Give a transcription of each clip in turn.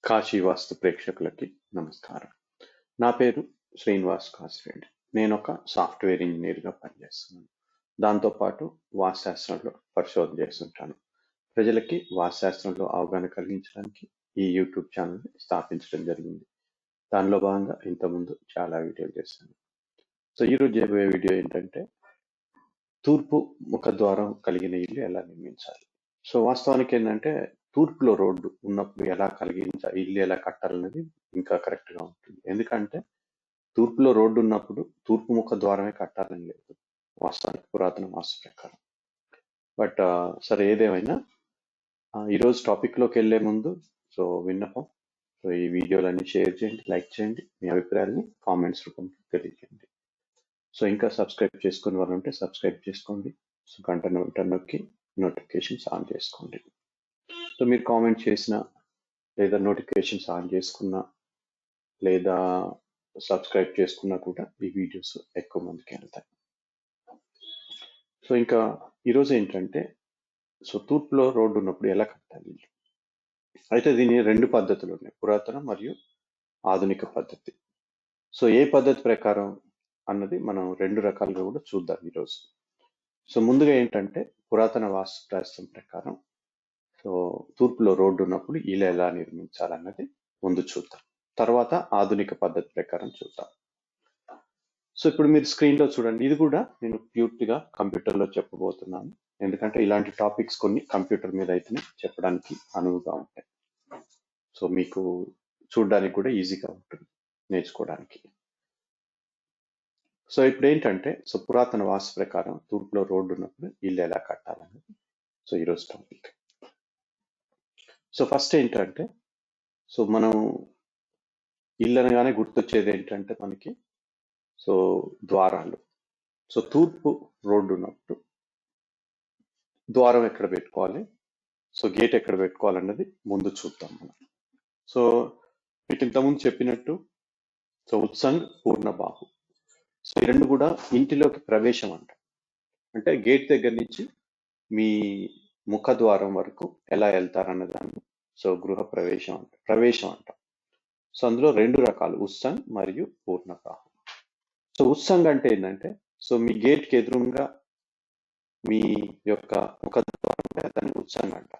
కాశీ వాస్తు ప్రేక్షకులకి నమస్కారం. నా పేరు శ్రీనివాస్ కాసిరెడ్డి. నేను ఒక సాఫ్ట్వేర్ ఇంజనీర్గా పనిచేస్తున్నాను. దాంతోపాటు వాస్తుశాస్త్రంలో పరిశోధన చేస్తుంటాను. ప్రజలకి వాస్తుశాస్త్రంలో అవగాహన కలిగించడానికి ఈ యూట్యూబ్ ఛానల్ని స్థాపించడం జరిగింది. దానిలో భాగంగా ఇంతకుముందు చాలా వీడియోలు చేశాను. సో ఈరోజు చేయబోయే వీడియో ఏంటంటే తూర్పు ముఖద్వారం కలిగిన ఇల్లు ఎలా నిర్మించాలి. సో వాస్తవానికి ఏంటంటే తూర్పులో రోడ్డు ఉన్నప్పుడు ఎలా ఇల్లు ఎలా కట్టాలనేది ఇంకా కరెక్ట్గా ఉంటుంది. ఎందుకంటే తూర్పులో రోడ్డు ఉన్నప్పుడు తూర్పు ముఖ ద్వారమే కట్టాలని లేదు వాస్తవానికి పురాతన వాస్తు ప్రకారం. బట్ సరే ఏదేమైనా ఈరోజు టాపిక్లోకి వెళ్ళే ముందు సో విన్నపం, సో ఈ వీడియోలన్నీ షేర్ చేయండి, లైక్ చేయండి, మీ అభిప్రాయాన్ని కామెంట్స్ రూపంలో తెలియజేయండి. సో ఇంకా సబ్స్క్రైబ్ చేసుకునే వాళ్ళు ఉంటే సబ్స్క్రైబ్ చేసుకోండి. సో గంట నొక్కి నోటిఫికేషన్స్ ఆన్ చేసుకోండి. సో మీరు కామెంట్ చేసిన లేదా నోటిఫికేషన్స్ ఆన్ చేసుకున్నా లేదా సబ్స్క్రైబ్ చేసుకున్నా కూడా ఈ వీడియోస్ ఎక్కువ మందికి వెళ్తాయి. సో ఇంకా ఈరోజు ఏంటంటే సో తూర్పులో రోడ్డు ఉన్నప్పుడు ఎలా కట్టాలి. అయితే దీని రెండు పద్ధతులు ఉన్నాయి, పురాతన మరియు ఆధునిక పద్ధతి. సో ఏ పద్ధతి ప్రకారం అన్నది మనం రెండు రకాలుగా కూడా చూద్దాం ఈరోజు. సో ముందుగా ఏంటంటే పురాతన వాస్తు శాస్త్రం ప్రకారం సో తూర్పులో రోడ్డు ఉన్నప్పుడు ఇల్లు ఎలా నిర్మించాలన్నది ముందు చూద్దాం, తర్వాత ఆధునిక పద్ధతి ప్రకారం చూద్దాం. సో ఇప్పుడు మీరు స్క్రీన్లో చూడండి, ఇది కూడా నేను పూర్తిగా కంప్యూటర్లో చెప్పబోతున్నాను. ఎందుకంటే ఇలాంటి టాపిక్స్ కొన్ని కంప్యూటర్ మీద అయితేనే చెప్పడానికి అనువుగా ఉంటాయి. సో మీకు చూడడానికి కూడా ఈజీగా ఉంటుంది నేర్చుకోవడానికి. సో ఇప్పుడు ఏంటంటే సో పురాతన వాస్తు ప్రకారం తూర్పులో రోడ్డు ఉన్నప్పుడు ఇల్లు ఎలా కట్టాలన్నది సో ఈరోజు టాపిక్. సో ఫస్ట్ ఏంటంటే సో మనం ఇల్లు అనగానే గుర్తొచ్చేది ఏంటంటే మనకి సో ద్వారాలు. సో తూర్పు రోడ్డు ఉన్నప్పుడు ద్వారం ఎక్కడ పెట్టుకోవాలి, సో గేట్ ఎక్కడ పెట్టుకోవాలన్నది ముందు చూద్దాం మనం. సో మీకు ఇంతకుముందు చెప్పినట్టు సో ఉత్సంగ్, పూర్ణబాహు, సో ఈ రెండు కూడా ఇంటిలోకి ప్రవేశం అంట. అంటే గేట్ దగ్గర నుంచి మీ ముఖద్వారం వరకు ఎలా వెళ్తారన్న దాన్ని సో గృహ ప్రవేశం అంట. సో అందులో రెండు రకాలు, ఉత్సంగ్ మరియు పూర్ణబాహు. సో ఉత్సంగ్ అంటే ఏంటంటే సో మీ గేట్కి ఎదురుగా మీ యొక్క ముఖద్వారం దాన్ని ఉత్సంగ్ అంట.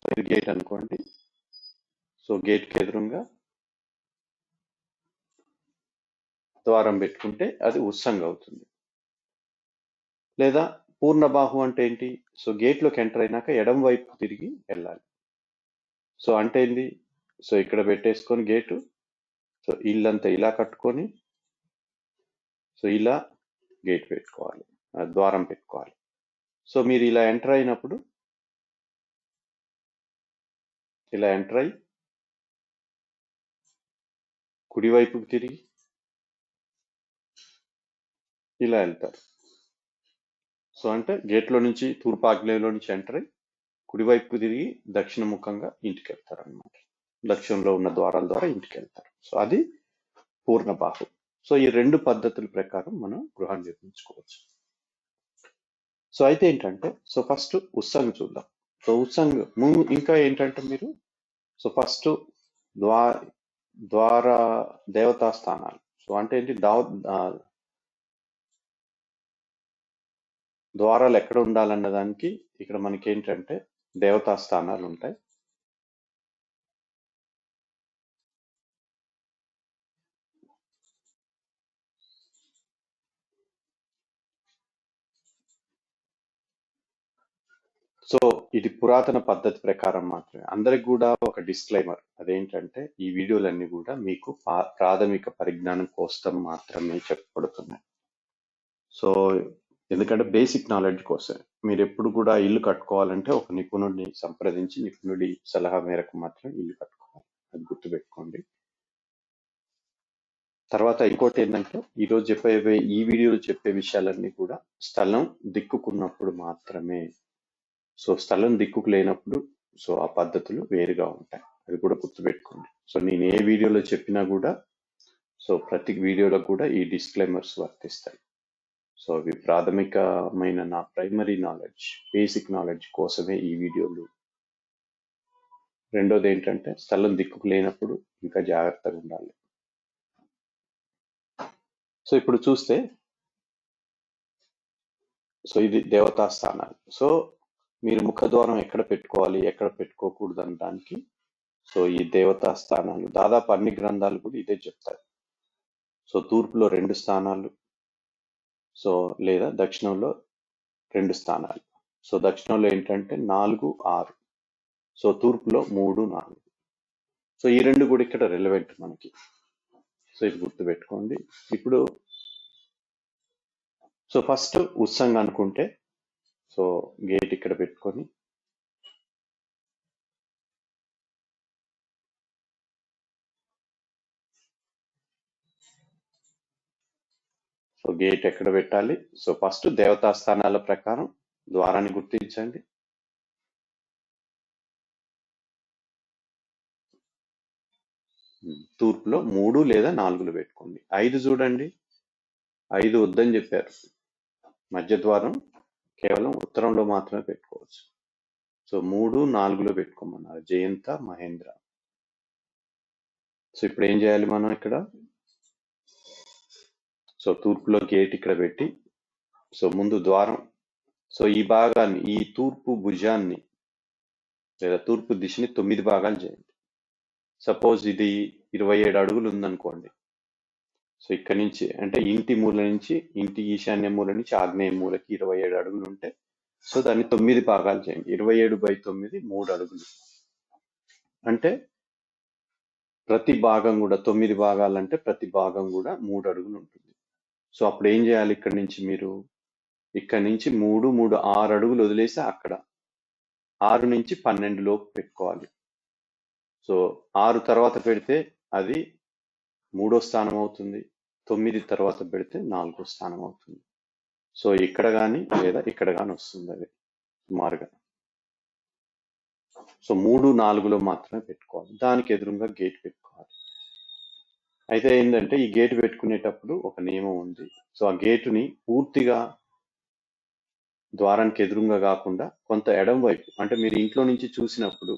సో ఇది గేట్ అనుకోండి. సో గేట్కి ఎదురుగా ద్వారం పెట్టుకుంటే అది ఉత్సంగ్ అవుతుంది. లేదా పూర్ణబాహు అంటే ఏంటి, సో గేట్లోకి ఎంటర్ అయినాక ఎడం వైపు తిరిగి వెళ్ళాలి. సో అంటే ఏంది, సో ఇక్కడ పెట్టేసుకొని గేటు, సో ఇల్లంతా ఇలా కట్టుకొని సో ఇలా గేట్ పెట్టుకోవాలి, ద్వారం పెట్టుకోవాలి. సో మీరు ఇలా ఎంటర్ అయినప్పుడు ఇలా ఎంటర్ అయ్యి కుడివైపుకి తిరిగి ఇలా వెళ్తారు. సో అంటే గేట్లో నుంచి తూర్పు ఆగ్నేయంలో నుంచి ఎంటర్ అయ్యి కుడివైపుకు తిరిగి దక్షిణ ముఖంగా ఇంటికి వెళ్తారు అనమాట. దక్షిణంలో ఉన్న ద్వారాల ద్వారా ఇంటికి వెళ్తారు. సో అది పూర్ణబాహు. సో ఈ రెండు పద్ధతుల ప్రకారం మనం గృహాన్ని నిర్మించుకోవచ్చు. సో అయితే ఏంటంటే సో ఫస్ట్ ఉత్సంగ్ చూద్దాం. సో ఉత్సంగ్ ఇంకా ఏంటంటే మీరు సో ఫస్ట్ ద్వార దేవతా స్థానాలు. సో అంటే ఏంటి, ద్వారాలు ఎక్కడ ఉండాలన్న దానికి ఇక్కడ మనకి ఏంటంటే దేవతా స్థానాలు ఉంటాయి. సో ఇది పురాతన పద్ధతి ప్రకారం మాత్రమే. అందరికి కూడా ఒక డిస్క్లైమర్, అదేంటంటే ఈ వీడియోలన్నీ కూడా మీకు ప్రాథమిక పరిజ్ఞానం కోసం మాత్రమే చెప్పబడుతున్నాయి. సో ఎందుకంటే బేసిక్ నాలెడ్జ్ కోసం. మీరు ఎప్పుడు కూడా ఇల్లు కట్టుకోవాలంటే ఒక నిపుణుడిని సంప్రదించి నిపుణుడి సలహా మేరకు మాత్రం ఇల్లు కట్టుకోవాలి, అది గుర్తుపెట్టుకోండి. తర్వాత ఇంకోటి ఏంటంటే ఈరోజు ఈ వీడియోలో చెప్పే విషయాలన్నీ కూడా స్థలం దిక్కుకున్నప్పుడు మాత్రమే. సో స్థలం దిక్కుకు లేనప్పుడు సో ఆ పద్ధతులు వేరుగా ఉంటాయి, అది కూడా గుర్తుపెట్టుకోండి. సో నేను ఏ వీడియోలో చెప్పినా కూడా సో ప్రతి వీడియోలో కూడా ఈ డిస్క్లైమర్స్ వర్తిస్తాయి. సో అవి ప్రాథమికమైన ప్రైమరీ నాలెడ్జ్, బేసిక్ నాలెడ్జ్ కోసమే ఈ వీడియోలు రెండోది ఏంటంటే స్థలం దిక్కుకు లేనప్పుడు ఇంకా జాగ్రత్తగా ఉండాలి. సో ఇప్పుడు చూస్తే ఇది దేవతా స్థానాలు. సో మీరు ముఖద్వారం ఎక్కడ పెట్టుకోవాలి, ఎక్కడ పెట్టుకోకూడదు అనడానికి ఈ దేవతా స్థానాలు దాదాపు అన్ని గ్రంథాలు కూడా ఇదే చెప్తాయి. తూర్పులో 2 స్థానాలు, లేదా దక్షిణంలో 2 స్థానాలు. దక్షిణంలో ఏంటంటే 4, 6. తూర్పులో 3, 4. ఈ 2 కూడా ఇక్కడ రిలవెంట్ మనకి. ఇది గుర్తుపెట్టుకోండి. ఇప్పుడు ఫస్ట్ ఉత్సంగ్ అనుకుంటే గేట్ ఇక్కడ పెట్టుకొని గేట్ ఎక్కడ పెట్టాలి? ఫస్ట్ దేవతా స్థానాల ప్రకారం ద్వారాన్ని గుర్తించండి. తూర్పులో 3 లేదా 4 పెట్టుకోండి. 5 చూడండి, 5 వద్దని చెప్పారు. మధ్య ద్వారం కేవలం ఉత్తరంలో మాత్రమే పెట్టుకోవచ్చు. 3, 4లో పెట్టుకోమన్నారు జయంత, మహేంద్ర. ఇప్పుడు ఏం చేయాలి మనం ఇక్కడ? తూర్పులో గేట్ ఇక్కడ పెట్టి ముందు ద్వారం ఈ భాగాన్ని, ఈ తూర్పు భుజాన్ని లేదా తూర్పు దిశని 9 భాగాలు చేయండి. సపోజ్ ఇది 27 అడుగులు ఉందనుకోండి. ఇక్కడి నుంచి అంటే ఇంటి మూల నుంచి, ఇంటి ఈశాన్య మూల నుంచి ఆగ్నేయ మూలకి 27 అడుగులు ఉంటే దాన్ని 9 భాగాలు చేయండి. 27/9 3 అడుగులు. అంటే ప్రతి భాగం కూడా 9 భాగాలంటే ప్రతి భాగం కూడా 3 అడుగులు ఉంటుంది. అప్పుడు ఏం చేయాలి? ఇక్కడి నుంచి మీరు ఇక్కడి నుంచి 3, 3, 6 అడుగులు వదిలేసి అక్కడ 6 నుంచి 12 లోపు పెట్టుకోవాలి. 6 తర్వాత పెడితే అది 3వ స్థానం అవుతుంది. 9 తర్వాత పెడితే 4వ స్థానం అవుతుంది. ఇక్కడ కానీ లేదా ఇక్కడ కానీ వస్తుంది అది సుమారుగా. 3, 4లో మాత్రమే పెట్టుకోవాలి. దానికి ఎదురుగా గేట్ పెట్టుకోవాలి. అయితే ఏంటంటే ఈ గేట్ పెట్టుకునేటప్పుడు ఒక నియమం ఉంది. ఆ గేటుని పూర్తిగా ద్వారానికి ఎదురుగా కాకుండా కొంత ఎడం వైపు, అంటే మీరు ఇంట్లో నుంచి చూసినప్పుడు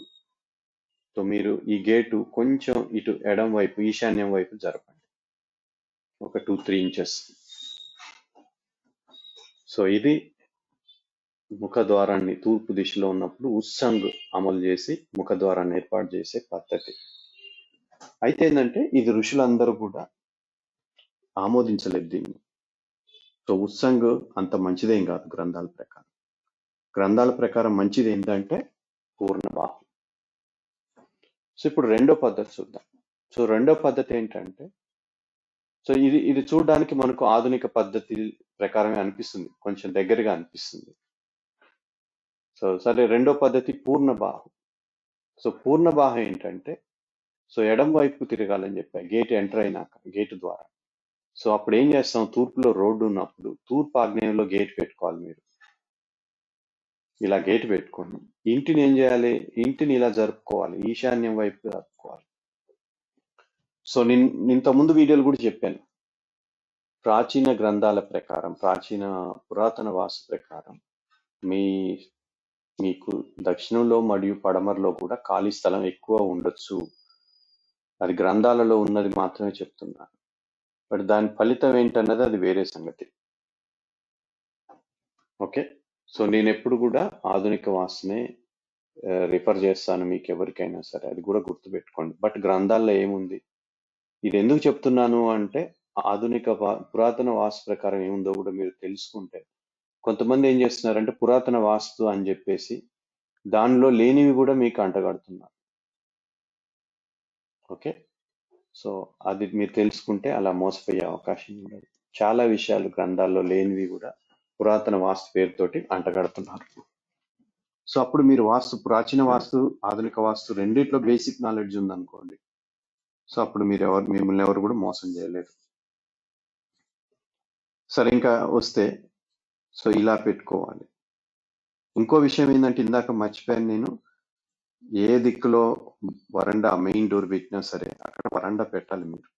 మీరు ఈ గేటు కొంచెం ఇటు ఎడం వైపు, ఈశాన్యం వైపు జరపండి, ఒక 2-3 ఇంచెస్. ఇది ముఖద్వారాన్ని తూర్పు దిశలో ఉన్నప్పుడు ఉత్సంగ్ అమలు చేసి ముఖద్వారాన్ని ఏర్పాటు చేసే పద్ధతి. అయితే ఏంటంటే ఇది ఋషులందరూ కూడా ఆమోదించలేదు దీన్ని. ఉత్సంగ్ అంత మంచిదేం కాదు గ్రంథాల ప్రకారం. గ్రంథాల ప్రకారం మంచిది ఏంటంటే పూర్ణబాహు. ఇప్పుడు రెండో పద్ధతి చూద్దాం. రెండో పద్ధతి ఏంటంటే ఇది చూడడానికి మనకు ఆధునిక పద్ధతి ప్రకారమే అనిపిస్తుంది, కొంచెం దగ్గరగా అనిపిస్తుంది. సరే, రెండో పద్ధతి పూర్ణబాహు. పూర్ణబాహు ఏంటంటే ఎడం వైపు తిరగాలని చెప్పా గేట్ ఎంటర్ అయినాక, గేటు ద్వారా. అప్పుడు ఏం చేస్తాం? తూర్పులో రోడ్డు ఉన్నప్పుడు తూర్పు ఆగ్నేయంలో గేట్ పెట్టుకోవాలి. మీరు ఇలా గేట్ పెట్టుకోండి. ఇంటిని ఏం చేయాలి? ఇంటిని ఇలా జరుపుకోవాలి, ఈశాన్యం వైపు జరుపుకోవాలి. ఇంత ముందు వీడియోలు కూడా చెప్పాను, ప్రాచీన గ్రంథాల ప్రకారం, పురాతన వాస్తు ప్రకారం మీకు దక్షిణంలో మరియు పడమరలో కూడా ఖాళీ స్థలం ఎక్కువ ఉండొచ్చు. అది గ్రంథాలలో ఉన్నది మాత్రమే చెప్తున్నాను. బట్ దాని ఫలితం ఏంటన్నది అది వేరే సంగతి. ఓకే, నేను ఎప్పుడు కూడా ఆధునిక వాస్తునే రిఫర్ చేస్తాను మీకు ఎవరికైనా సరే, అది కూడా గుర్తుపెట్టుకోండి. బట్ గ్రంథాల్లో ఏముంది, ఇది ఎందుకు చెప్తున్నాను అంటే ఆధునిక పురాతన వాస్తు ప్రకారం ఏముందో కూడా మీరు తెలుసుకుంటే. కొంతమంది ఏం చేస్తున్నారంటే పురాతన వాస్తు అని చెప్పేసి దానిలో లేనివి కూడా మీకు అంటగడుతున్నారు. ఓకే, అది మీరు తెలుసుకుంటే అలా మోసపోయే అవకాశం ఉండదు. చాలా విషయాలు గ్రంథాల్లో లేనివి కూడా పురాతన వాస్తు పేరుతోటి అంటగడుతున్నారు. అప్పుడు మీరు ప్రాచీన వాస్తు, ఆధునిక వాస్తు రెండిట్లో బేసిక్ నాలెడ్జ్ ఉందనుకోండి, అప్పుడు మిమ్మల్ని ఎవరు కూడా మోసం చేయలేరు. సరే, ఇంకా వస్తే ఇలా పెట్టుకోవాలి. ఇంకో విషయం ఏంటంటే ఇందాక మర్చిపోయాను నేను, ఏ దిక్కులో వరండా మెయిన్ డోర్ పెట్టినా సరే అక్కడ వరండా పెట్టాలి మీరు.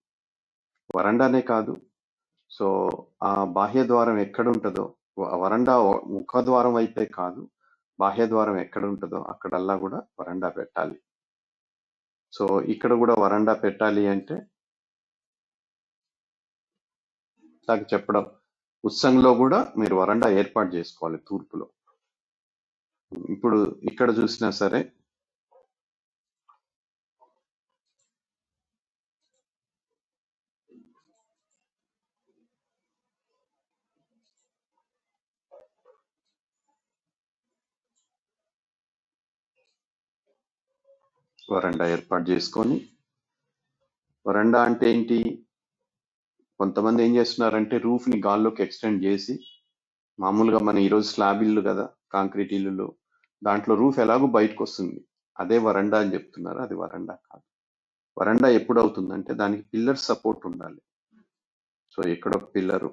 వరండానే కాదు, ఆ బాహ్య ద్వారం ఎక్కడ ఉంటుందో, వరండా ముఖ ద్వారం వైపే కాదు, బాహ్య ద్వారం ఎక్కడ ఉంటుందో అక్కడల్లా కూడా వరండా పెట్టాలి. సో ఇక్కడ కూడా వరండా పెట్టాలి అంటే నాకు చెప్పడం ఉత్సంలో కూడా మీరు వరండా ఏర్పాటు చేసుకోవాలి తూర్పులో. ఇప్పుడు ఇక్కడ చూసినా సరే వరండా ఏర్పాటు చేసుకొని, వరండా అంటే ఏంటి, కొంతమంది ఏం చేస్తున్నారంటే రూఫ్ ని గాల్లోకి ఎక్స్టెండ్ చేసి, మామూలుగా మన ఈరోజు స్లాబ్ ఇల్లు కదా, కాంక్రీట్ ఇల్లులు, దాంట్లో రూఫ్ ఎలాగో బయటకు వస్తుంది, అదే వరండా అని చెప్తున్నారు. అది వరండా కాదు. వరండా ఎప్పుడు అవుతుందంటే దానికి పిల్లర్ సపోర్ట్ ఉండాలి. సో ఇక్కడ ఒక పిల్లరు,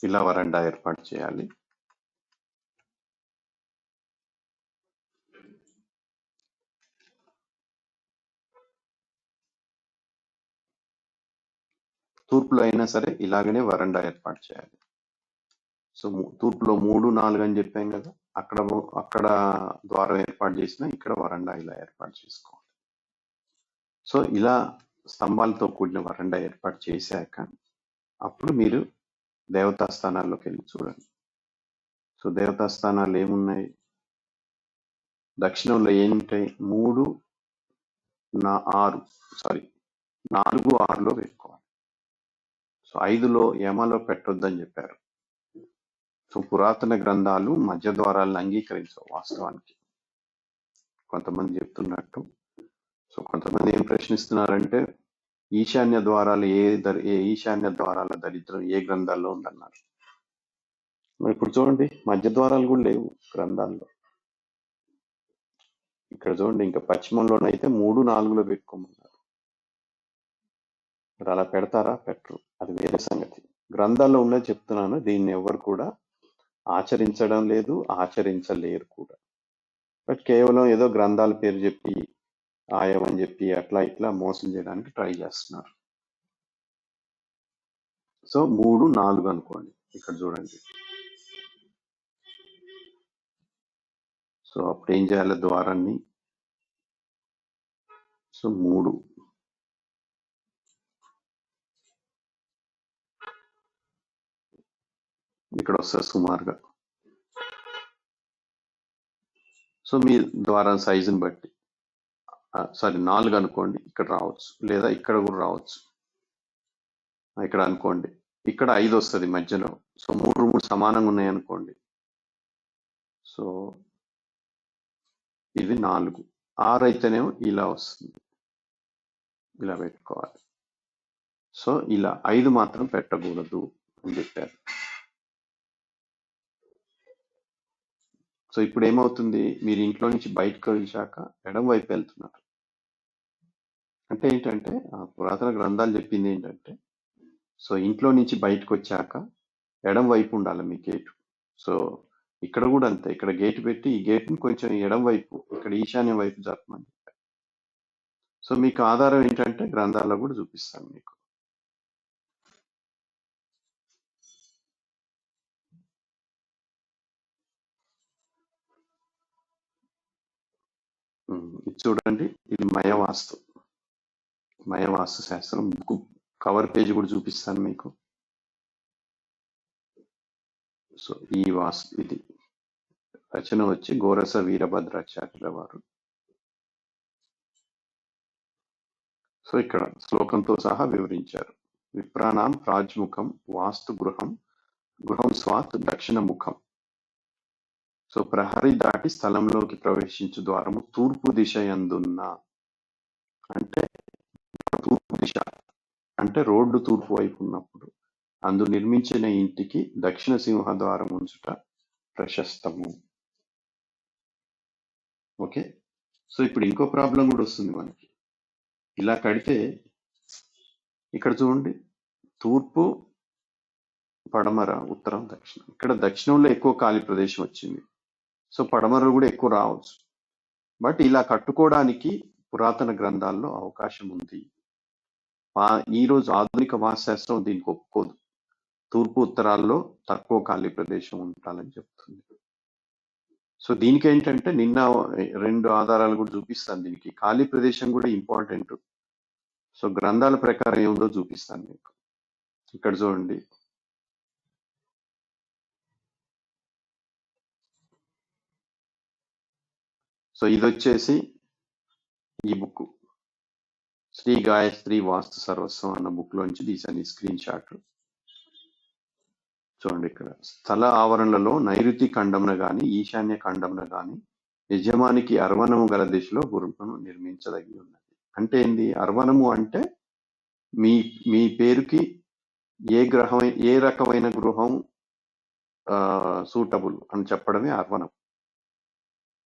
ఇలా వరండా ఏర్పాటు చేయాలి. తూర్పులో అయినా సరే ఇలాగనే వరండా ఏర్పాటు చేయాలి. సో తూర్పులో 3, 4 అని చెప్పాం కదా, అక్కడ ద్వారం ఏర్పాటు చేసినా ఇక్కడ వరండా ఇలా ఏర్పాటు చేసుకోవాలి. సో ఇలా స్తంభాలతో కూడిన వరండా ఏర్పాటు చేశాక అప్పుడు మీరు దేవతా స్థానాల్లోకి వెళ్ళి చూడండి. సో దేవతా స్థానాలు ఏమున్నాయి, దక్షిణంలో ఏముంటాయి, 3, 4, 6లో పెట్టుకోవాలి. సో 5లో యమలో పెట్టొద్దని చెప్పారు. సో పురాతన గ్రంథాలు మధ్య ద్వారాలను అంగీకరించవు వాస్తవానికి, కొంతమంది చెప్తున్నట్టు. సో కొంతమంది ఏం ప్రశ్నిస్తున్నారంటే ఈశాన్య ద్వారాలు ఈశాన్య ద్వారాల దరిద్రం ఏ గ్రంథాల్లో ఉందన్నారు. మరి ఇప్పుడు చూడండి, మధ్య ద్వారాలు కూడా లేవు గ్రంథాల్లో. ఇక్కడ చూడండి, ఇంకా పశ్చిమంలోనైతే 3, 4లో పెట్టుకోమన్నారు. మరి అలా పెడతారా, పెట్టరు, అది వేరే సంగతి. గ్రంథాల్లో ఉన్నది చెప్తున్నాను, దీన్ని ఎవరు కూడా ఆచరించడం లేదు, ఆచరించలేరు కూడా. బట్ కేవలం ఏదో గ్రంథాల పేరు చెప్పి ఆయమని చెప్పి అట్లా ఇట్లా మోసం చేయడానికి ట్రై చేస్తున్నారు. సో 3, 4 అనుకోండి, ఇక్కడ చూడండి. సో అప్పుడు ఏం చేయాలి, ద్వారాన్ని, సో 3 ఇక్కడ వస్తుంది సుమారుగా. సో మీ ద్వారం సైజుని బట్టి 4 అనుకోండి, ఇక్కడ రావచ్చు, లేదా ఇక్కడ కూడా రావచ్చు. ఇక్కడ అనుకోండి, ఇక్కడ 5 వస్తుంది మధ్యలో. సో 3, 3 సమానంగా ఉన్నాయి అనుకోండి. సో ఇది 4, 6 అయితేనేమో ఇలా వస్తుంది, ఇలా పెట్టుకోవాలి. సో ఇలా 5 మాత్రం పెట్టకూడదు అని చెప్పారు. సో ఇప్పుడు ఏమవుతుంది, మీరు ఇంట్లో నుంచి బయటకు వచ్చాక ఎడం వైపు వెళ్తున్నారు. అంటే ఏంటంటే పురాతన గ్రంథాలు చెప్పింది ఏంటంటే, సో ఇంట్లో నుంచి బయటకు వచ్చాక ఎడం వైపు ఉండాలి మీ గేటు. సో ఇక్కడ కూడా అంతే, ఇక్కడ గేటు పెట్టి ఈ గేట్ని కొంచెం ఎడం వైపు, ఇక్కడ ఈశాన్యం వైపు జరపమని చెప్పారు. సో సో మీకు ఆధారం ఏంటంటే గ్రంథాల్లో కూడా చూపిస్తాను మీకు. ఇది చూడండి, ఇది మయవాస్తు శాస్త్రం బుక్ కవర్ పేజ్ కూడా చూపిస్తాను మీకు. సో ఈ ఇది రచన వచ్చి గోరస వీరభద్రాచార్యుల వారు. సో ఇక్కడ శ్లోకంతో సహా వివరించారు. విప్రాణం ప్రాజ్ముఖం వాస్తు గృహం స్వాత్ దక్షిణ ముఖం. సో ప్రహరీ దాటి స్థలంలోకి ప్రవేశించు ద్వారము తూర్పు దిశ యందున్న, అంటే తూర్పు దిశ అంటే రోడ్డు తూర్పు వైపు ఉన్నప్పుడు అందు నిర్మించిన ఇంటికి దక్షిణ సింహద్వారం ఉంచుట ప్రశస్తము. ఓకే, సో ఇప్పుడు ఇంకో ప్రాబ్లం కూడా వస్తుంది మనకి. ఇలా కడితే ఇక్కడ చూడండి, తూర్పు, పడమర, ఉత్తరం, దక్షిణం. ఇక్కడ దక్షిణంలో ఎక్కువ ఖాళీ ప్రదేశం వచ్చింది, సో పడమరలో కూడా ఎక్కువ రావచ్చు. బట్ ఇలా కట్టుకోవడానికి పురాతన గ్రంథాల్లో అవకాశం ఉంది. ఈరోజు ఆధునిక వాస్తుశాస్త్రం దీనికి ఒప్పుకోదు. తూర్పు ఉత్తరాల్లో తక్కువ ఖాళీ ప్రదేశం ఉండాలని చెప్తుంది. సో దీనికి ఏంటంటే నిన్న 2 ఆధారాలు కూడా చూపిస్తాను. దీనికి ఖాళీ ప్రదేశం కూడా ఇంపార్టెంట్. సో గ్రంథాల ప్రకారం ఏముందో చూపిస్తాను మీకు. ఇక్కడ చూడండి, సో ఇది వచ్చేసి ఈ బుక్ శ్రీ గాయత్రి వాస్తు సర్వస్వం అన్న బుక్ లోంచి తీసాను ఈ స్క్రీన్ షాట్. చూడండి, ఇక్కడ స్థల ఆవరణలలో నైరుతి ఖండమున గాని ఈశాన్య ఖండమున గాని యజమానికి అర్వణము గల దిశలో గృహం నిర్మించదగి ఉన్నది. అంటే ఏంది అర్వణము అంటే మీ పేరుకి ఏ రకమైన గృహం సూటబుల్ అని చెప్పడమే అర్వణం.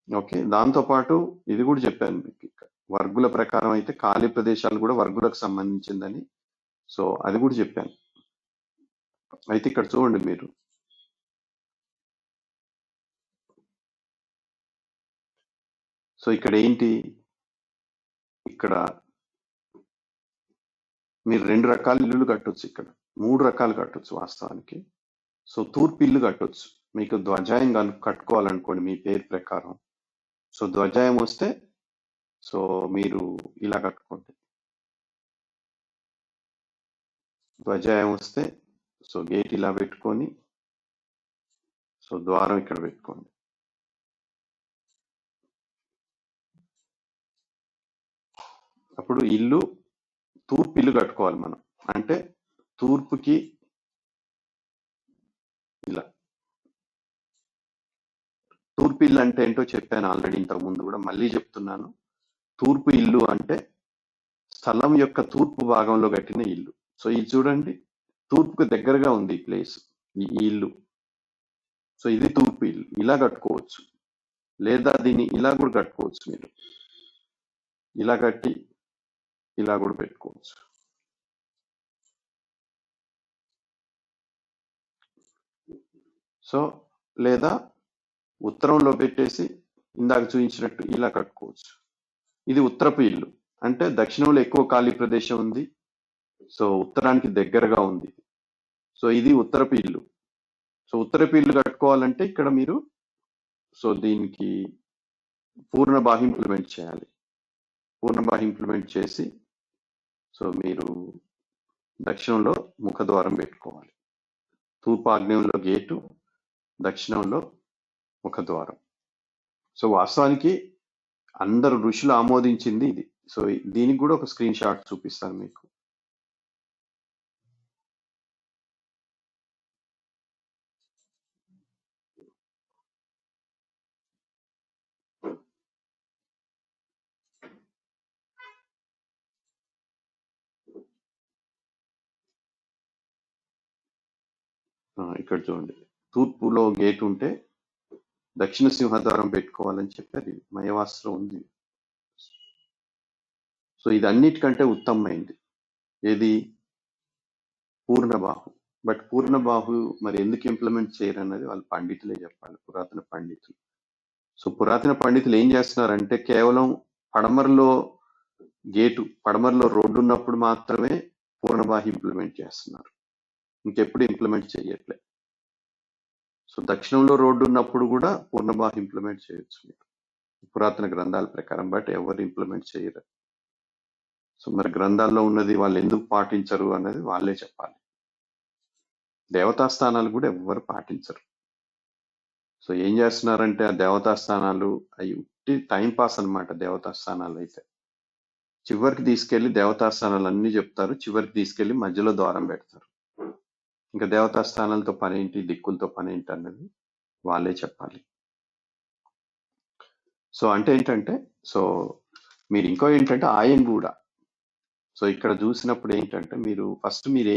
ఓకే, దాంతోపాటు ఇది కూడా చెప్పాను మీకు, వర్గుల ప్రకారం అయితే ఖాళీ ప్రదేశాలు కూడా వర్గులకు సంబంధించిందని. సో అది కూడా చెప్పాను. అయితే ఇక్కడ చూడండి మీరు, సో ఇక్కడ ఏంటి, ఇక్కడ మీరు 2 రకాల ఇల్లులు కట్టొచ్చు, ఇక్కడ 3 రకాలు కట్టొచ్చు వాస్తవానికి. సో తూర్పు ఇల్లు కట్టొచ్చు. మీకు ధ్వజాయం కట్టుకోవాలనుకోండి మీ పేరు ప్రకారం. సో ధ్వజాయం వస్తే సో మీరు ఇలా కట్టుకోండి. ధ్వజాయం వస్తే సో గేట్ ఇలా పెట్టుకొని సో ద్వారం ఇక్కడ పెట్టుకోండి. అప్పుడు ఇల్లు తూర్పు ఇల్లు కట్టుకోవాలి మనం. అంటే తూర్పుకి ఇలా, తూర్పు ఇల్లు అంటే ఏంటో చెప్పాను ఆల్రెడీ ఇంతకు ముందు కూడా, మళ్ళీ చెప్తున్నాను. తూర్పు ఇల్లు అంటే స్థలం యొక్క తూర్పు భాగంలో కట్టిన ఇల్లు. సో ఇది చూడండి, తూర్పుకు దగ్గరగా ఉంది ఈ ప్లేస్, ఈ ఇల్లు. సో ఇది తూర్పు ఇల్లు. ఇలా కట్టుకోవచ్చు, లేదా దీన్ని ఇలా కూడా కట్టుకోవచ్చు. మీరు ఇలా కట్టి ఇలా కూడా పెట్టుకోవచ్చు. సో లేదా ఉత్తరంలో పెట్టేసి ఇందాక చూపించినట్టు ఇలా కట్టుకోవచ్చు. ఇది ఉత్తరపు ఇల్లు, అంటే దక్షిణంలో ఎక్కువ ఖాళీ ప్రదేశం ఉంది, సో ఉత్తరానికి దగ్గరగా ఉంది. సో ఇది ఉత్తరపు ఇల్లు. సో ఉత్తరపు ఇల్లు కట్టుకోవాలంటే ఇక్కడ మీరు సో దీనికి పూర్ణ బాహి ఇంప్లిమెంట్ చేయాలి. పూర్ణ బాహి ఇంప్లిమెంట్ చేసి సో మీరు దక్షిణంలో ముఖద్వారం పెట్టుకోవాలి. తూర్పు ఆగ్నేయంలో గేటు, దక్షిణంలో ముఖద్వారం. సో వాస్తవానికి అందరు ఋషులు ఆమోదించింది ఇది. సో దీనికి కూడా ఒక స్క్రీన్ షాట్ చూపిస్తాను మీకు. ఇక్కడ చూడండి, తూర్పులో గేట్ ఉంటే దక్షిణ సింహద్వారం పెట్టుకోవాలని చెప్పి మయవాస్త్రం ఉంది. సో ఇది అన్నిటికంటే ఉత్తమమైంది ఏది, పూర్ణబాహు. బట్ పూర్ణబాహు మరి ఎందుకు ఇంప్లిమెంట్ చేయరు అన్నది వాళ్ళు పండితులే చెప్పాలి, పురాతన పండితులు. సో పురాతన పండితులు ఏం చేస్తున్నారంటే కేవలం పడమరలో గేటు పడమరలో రోడ్డు ఉన్నప్పుడు మాత్రమే పూర్ణబాహి ఇంప్లిమెంట్ చేస్తున్నారు, ఇంకెప్పుడు ఇంప్లిమెంట్ చేయట్లే. సో దక్షిణంలో రోడ్డు ఉన్నప్పుడు కూడా పూర్ణబాహి ఇంప్లిమెంట్ చేయొచ్చు మీరు పురాతన గ్రంథాల ప్రకారం, బట్ ఎవరు ఇంప్లిమెంట్ చేయరు. సో మరి గ్రంథాల్లో ఉన్నది వాళ్ళు ఎందుకు పాటించరు అన్నది వాళ్ళే చెప్పాలి. దేవతా స్థానాలు కూడా ఎవ్వరు పాటించరు. సో ఏం చేస్తున్నారంటే ఆ దేవతా స్థానాలు అవి ఉట్టి టైం పాస్ అనమాట. దేవతా స్థానాలు అయితే చివరికి తీసుకెళ్లి దేవతా స్థానాలు అన్ని చెప్తారు, చివరికి తీసుకెళ్లి మధ్యలో ద్వారం పెడతారు. ఇంకా దేవతా స్థానాలతో పని ఏంటి, దిక్కులతో పని ఏంటి అన్నది వాళ్ళే చెప్పాలి. సో అంటే ఏంటంటే, సో మీరు ఇంకో ఏంటంటే ఆయన కూడా, సో ఇక్కడ చూసినప్పుడు ఏంటంటే మీరు ఫస్ట్ మీరు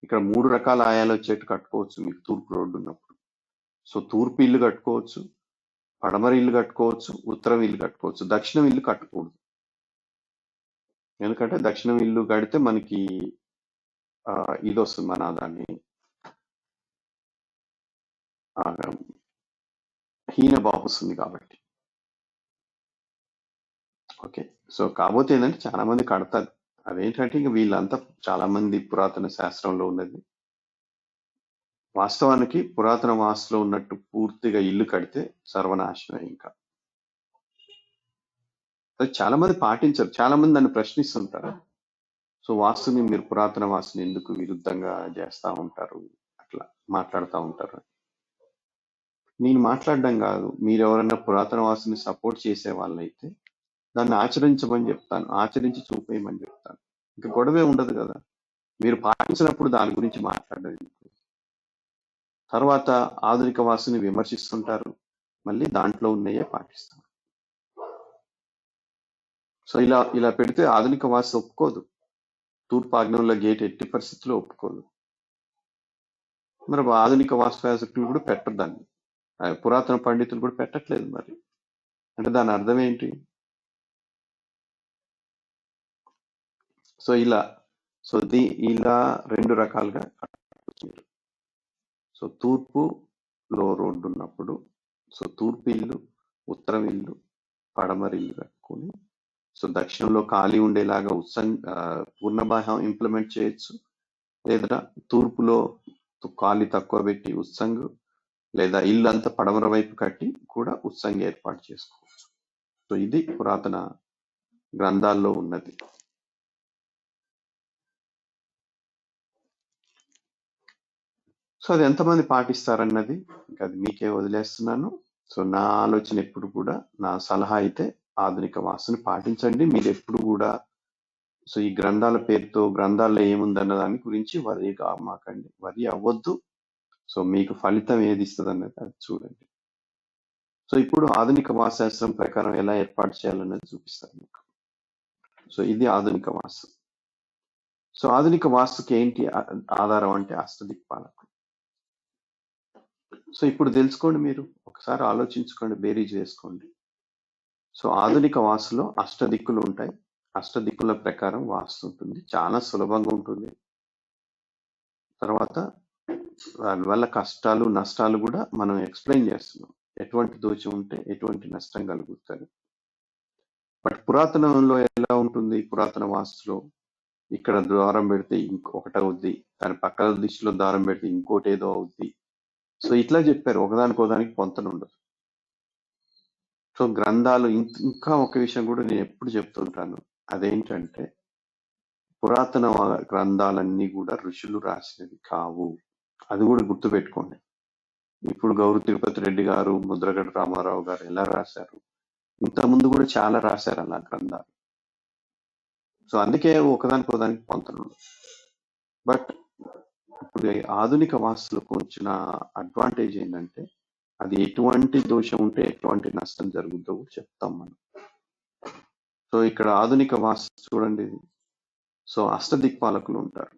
ఇక్కడ 3 రకాల ఆయాలు వచ్చేట్టు కట్టుకోవచ్చు మీకు తూర్పు రోడ్డు ఉన్నప్పుడు. సో తూర్పు ఇల్లు కట్టుకోవచ్చు, పడమర ఇల్లు కట్టుకోవచ్చు, ఉత్తరం ఇల్లు కట్టుకోవచ్చు, దక్షిణం ఇల్లు కట్టకూడదు. ఎందుకంటే దక్షిణం ఇల్లు కడితే మనకి ఇది వస్తుంది, మన దాన్ని హీనబాబు వస్తుంది కాబట్టి. ఓకే, సో కాకపోతే ఏంటంటే చాలా మంది కడతారు. అదేంటంటే ఇంక వీళ్ళంతా చాలా మంది పురాతన శాస్త్రంలో ఉన్నది. వాస్తవానికి పురాతన వాస్తులో ఉన్నట్టు పూర్తిగా ఇల్లు కడితే సర్వనాశనం. ఇంకా చాలా మంది పాటించరు, చాలా మంది నన్ను ప్రశ్నిస్తుంటారు. సో వాస్తుని మీరు పురాతన వాస్తుని ఎందుకు విరుద్ధంగా చేస్తా ఉంటారు, అట్లా మాట్లాడుతూ ఉంటారు. నేను మాట్లాడడం కాదు, మీరు ఎవరైనా పురాతన వాస్తుని సపోర్ట్ చేసే వాళ్ళైతే దాన్ని ఆచరించమని చెప్తాను, ఆచరించి చూపేయమని చెప్తాను. ఇంకా గొడవే ఉండదు కదా. మీరు పాటించినప్పుడు దాని గురించి మాట్లాడేది. తర్వాత ఆధునిక వాస్తుని విమర్శిస్తుంటారు, మళ్ళీ దాంట్లో ఉన్నాయే పాటిస్తారు. సో ఇలా పెడితే ఆధునిక వాస్తు ఒప్పుకోదు. తూర్పు ఆగ్నేయంలో గేట్ ఎట్టి పరిస్థితుల్లో ఒప్పుకోదు. మరి ఆధునిక వాస్తుశాస్త్రులు కూడా పెట్టరు దాన్ని, పురాతన పండితులు కూడా పెట్టట్లేదు. మరి అంటే దాని అర్థం ఏంటి? సో ఇలా 2 రకాలుగా కట్టవచ్చు. సో తూర్పులో రోడ్డు ఉన్నప్పుడు సో తూర్పు ఇల్లు, ఉత్తరం ఇల్లు, పడమర ఇల్లు కట్టుకుని, సో దక్షిణంలో ఖాళీ ఉండేలాగా పూర్ణబాహ్యం ఇంప్లిమెంట్ చేయొచ్చు, లేదా తూర్పులో ఖాళీ తక్కువ పెట్టి ఉత్సంగు, లేదా ఇల్లు అంతా పడమర వైపు కట్టి కూడా ఉత్సంగి ఏర్పాటు చేసుకోవచ్చు. సో ఇది పురాతన గ్రంథాల్లో ఉన్నది. సో అది ఎంతమంది పాటిస్తారన్నది ఇంకా అది మీకే వదిలేస్తున్నాను. సో నా ఆలోచన ఎప్పుడు కూడా, నా సలహా అయితే ఆధునిక వాస్తుని పాటించండి. మీరు ఎప్పుడు కూడా సో ఈ గ్రంథాల పేరుతో గ్రంథాల్లో ఏముందన్న దాని గురించి వరి మాకండి, వరి అవ్వద్దు. సో మీకు ఫలితం ఏది ఇస్తుంది అన్నది అది చూడండి. సో ఇప్పుడు ఆధునిక వాస్తుశాస్త్రం ప్రకారం ఎలా ఏర్పాటు చేయాలన్నది చూపిస్తాను మీకు. సో ఇది ఆధునిక వాస్తు. సో ఆధునిక వాస్తుకి ఏంటి ఆధారం అంటే అష్టదిక్పాలకులు. సో ఇప్పుడు తెలుసుకోండి, మీరు ఒకసారి ఆలోచించుకోండి, బేరీజ్ వేసుకోండి. సో ఆధునిక వాస్తులో అష్టదిక్కులు ఉంటాయి. అష్టదిక్కుల ప్రకారం వాస్తు ఉంటుంది, చాలా సులభంగా ఉంటుంది. తర్వాత దాని వల్ల కష్టాలు నష్టాలు కూడా మనం ఎక్స్ప్లెయిన్ చేస్తున్నాం, ఎటువంటి దోషం ఉంటే ఎటువంటి నష్టం కలుగుతుంది. బట్ పురాతనంలో ఎలా ఉంటుంది, పురాతన వాస్తులో ఇక్కడ ద్వారం పెడితే ఇంకొకటి అవుద్ది, దాని పక్కన దిశలో ద్వారం పెడితే ఇంకోటి ఏదో అవుద్ది. సో ఇట్లా చెప్పారు, ఒకదానికోదానికి పొంతన ఉండదు. సో గ్రంథాలు ఇంకా ఒక విషయం కూడా నేను ఎప్పుడు చెప్తుంటాను, అదేంటంటే పురాతన గ్రంథాలన్నీ కూడా ఋషులు రాసినవి కావు. అది కూడా గుర్తుపెట్టుకోండి. ఇప్పుడు గౌరు తిరుపతి రెడ్డి గారు, ముద్రగడ రామారావు గారు ఎలా రాశారు, ఇంతకుముందు కూడా చాలా రాశారు అలా గ్రంథాలు. సో అందుకే ఒకదానికోదానికి పొంతన ఉండదు. బట్ ఇప్పుడు ఆధునిక వాస్తులకు వచ్చిన అడ్వాంటేజ్ ఏంటంటే అది ఎటువంటి దోషం ఉంటే ఎటువంటి నష్టం జరుగుతుందో చెప్తాం మనం. సో ఇక్కడ ఆధునిక వాస్తు చూడండి, సో అష్టదిక్పాలకులు ఉంటారు.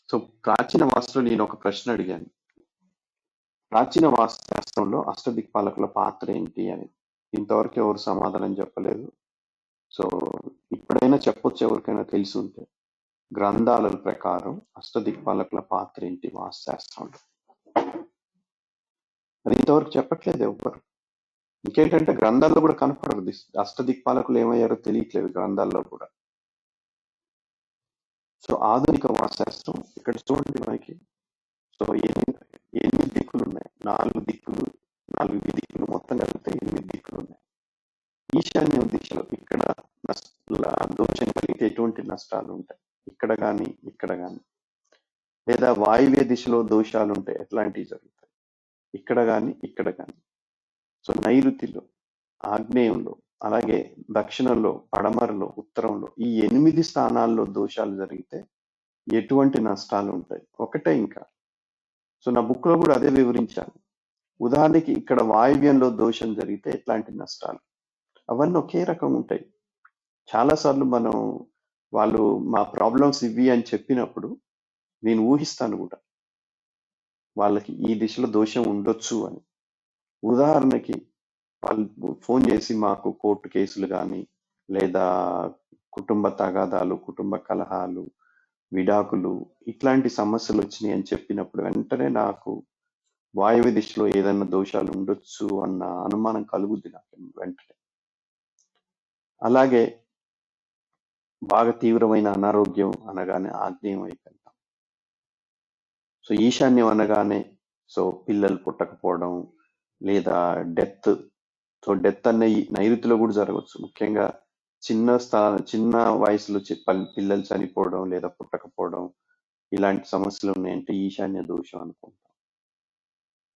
సో ప్రాచీన వాస్తులో నేను ఒక ప్రశ్న అడిగాను, ప్రాచీన వాస్తుశాస్త్రంలో అష్టదిక్పాలకుల పాత్ర ఏంటి అని. ఇంతవరకు ఎవరు సమాధానం చెప్పలేదు. సో ఇప్పుడైనా చెప్పొచ్చు, ఎవరికైనా తెలిసి ఉంటే. గ్రంథాల ప్రకారం అష్టదిక్పాలకుల పాత్ర ఏంటి వాస్తుశాస్త్రంలో, అది ఇంతవరకు చెప్పట్లేదు ఎవ్వరు. ఇంకేంటంటే గ్రంథాల్లో కూడా కనపడరు. అష్టదిక్పాలకులు ఏమయ్యారో తెలియట్లేదు గ్రంథాల్లో కూడా. సో ఆధునిక వాస్తుశాస్త్రం ఇక్కడ చూడండి మనకి. సో ఎనిమిది దిక్కులు ఉన్నాయి. నాలుగు దిక్కులు మొత్తం కలిపితే 8 దిక్కులు ఉన్నాయి. ఈశాన్య దిశలో ఇక్కడ దోషం కలిగితే ఎటువంటి నష్టాలు ఉంటాయి, ఇక్కడ కానీ ఇక్కడ కానీ. లేదా వాయువ్య దిశలో దోషాలు ఉంటాయి, ఎట్లాంటివి జరుగుతాయి, ఇక్కడ కానీ ఇక్కడ కానీ. సో నైరుతిలో, ఆగ్నేయంలో, అలాగే దక్షిణంలో, పడమరలో, ఉత్తరంలో ఈ 8 స్థానాల్లో దోషాలు జరిగితే ఎటువంటి నష్టాలు ఉంటాయి ఒకటే. ఇంకా సో నా బుక్ లో కూడా అదే వివరించాను. ఉదాహరణకి ఇక్కడ వాయువ్యంలో దోషం జరిగితే ఎట్లాంటి నష్టాలు, అవన్నీ ఒకే రకం ఉంటాయి. చాలాసార్లు వాళ్ళు మా ప్రాబ్లమ్స్ ఇవి అని చెప్పినప్పుడు నేను ఊహిస్తాను కూడా వాళ్ళకి ఈ దిశలో దోషం ఉండొచ్చు అని. ఉదాహరణకి వాళ్ళు ఫోన్ చేసి మాకు కోర్టు కేసులు కానీ, లేదా కుటుంబ తగాదాలు, కుటుంబ కలహాలు, విడాకులు, ఇట్లాంటి సమస్యలు వచ్చినాయి అని చెప్పినప్పుడు వెంటనే నాకు వాయువ్య దిశలో ఏదైనా దోషాలు ఉండొచ్చు అన్న అనుమానం కలుగుద్ది నాకు వెంటనే. అలాగే బాగా తీవ్రమైన అనారోగ్యం అనగానే ఆగ్నేయం వైపు వెళ్తాం. సో ఈశాన్యం అనగానే సో పిల్లలు పుట్టకపోవడం, లేదా డెత్. సో డెత్ అనే నైరుతిలో కూడా జరగవచ్చు. ముఖ్యంగా చిన్న వయసులో పిల్లలు చనిపోవడం లేదా పుట్టకపోవడం, ఇలాంటి సమస్యలు ఉన్నాయంటే ఈశాన్య దోషం అనుకుంటాం.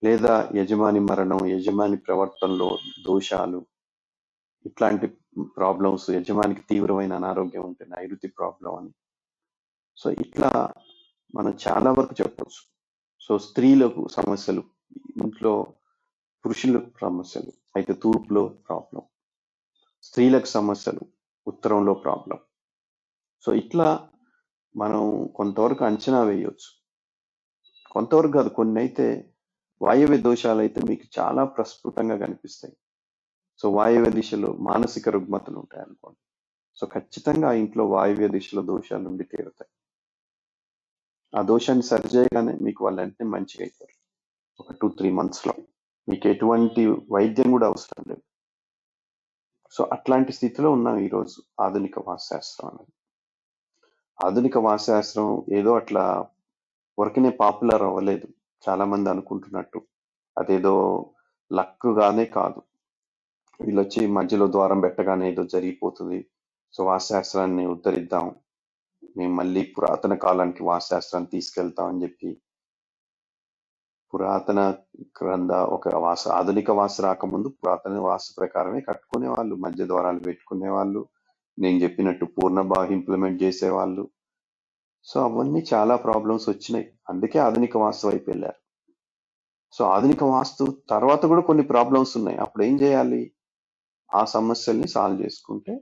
లేదా యజమాని మరణం, యజమాని ప్రవర్తనలో దోషాలు, ఇట్లాంటి ప్రాబ్లమ్స్, యజమానికి తీవ్రమైన అనారోగ్యం ఉంటే నైరుతి ప్రాబ్లం అని. సో ఇట్లా మనం చాలా వరకు చెప్పొచ్చు. సో స్త్రీలకు సమస్యలు, ఇంట్లో పురుషులకు సమస్యలు అయితే తూర్పులో ప్రాబ్లం, స్త్రీలకు సమస్యలు ఉత్తరంలో ప్రాబ్లం. సో ఇట్లా మనం కొంతవరకు అంచనా వేయవచ్చు, కొంతవరకు కాదు. కొన్ని అయితే వాయువ్య దోషాలు అయితే మీకు చాలా ప్రస్ఫుటంగా కనిపిస్తాయి. సో వాయువ్య దిశలో మానసిక రుగ్మతలు ఉంటాయి అనుకోండి, సో ఖచ్చితంగా ఆ ఇంట్లో వాయువ్య దిశలో దోషాలు ఉండి తీరుతాయి. ఆ దోషాన్ని సరిచేయగానే మీకు వాళ్ళు వెంటనే మంచిగా అవుతారు. ఒక 2-3 monthsలో మీకు ఎటువంటి వైద్యం కూడా అవసరం లేదు. సో అట్లాంటి స్థితిలో ఉన్నాం ఈరోజు ఆధునిక వాస్తుశాస్త్రం అనేది. ఆధునిక వాస్తుశాస్త్రం ఏదో అట్లా వర్కనే పాపులర్ అవ్వలేదు చాలా మంది అనుకుంటున్నట్టు. అదేదో లక్గానే కాదు, వీళ్ళు వచ్చి మధ్యలో ద్వారం పెట్టగానే ఏదో జరిగిపోతుంది, సో వాస్తుశాస్త్రాన్ని ఉద్ధరిద్దాం, మేము మళ్ళీ పురాతన కాలానికి వాస్తుశాస్త్రాన్ని తీసుకెళ్తాం అని చెప్పి పురాతన ఆధునిక వాస్తు రాకముందు పురాతన వాస్తు ప్రకారమే కట్టుకునే వాళ్ళు, మధ్య ద్వారాలు పెట్టుకునే వాళ్ళు, నేను చెప్పినట్టు పూర్ణబాహు ఇంప్లిమెంట్ చేసేవాళ్ళు. సో అవన్నీ చాలా ప్రాబ్లమ్స్ వచ్చినాయి, అందుకే ఆధునిక వాస్తు వైపు వెళ్ళారు. సో ఆధునిక వాస్తు తర్వాత కూడా కొన్ని ప్రాబ్లమ్స్ ఉన్నాయి, అప్పుడు ఏం చేయాలి? ఆ సమస్యల్ని సాల్వ్ చేసుకుంటే,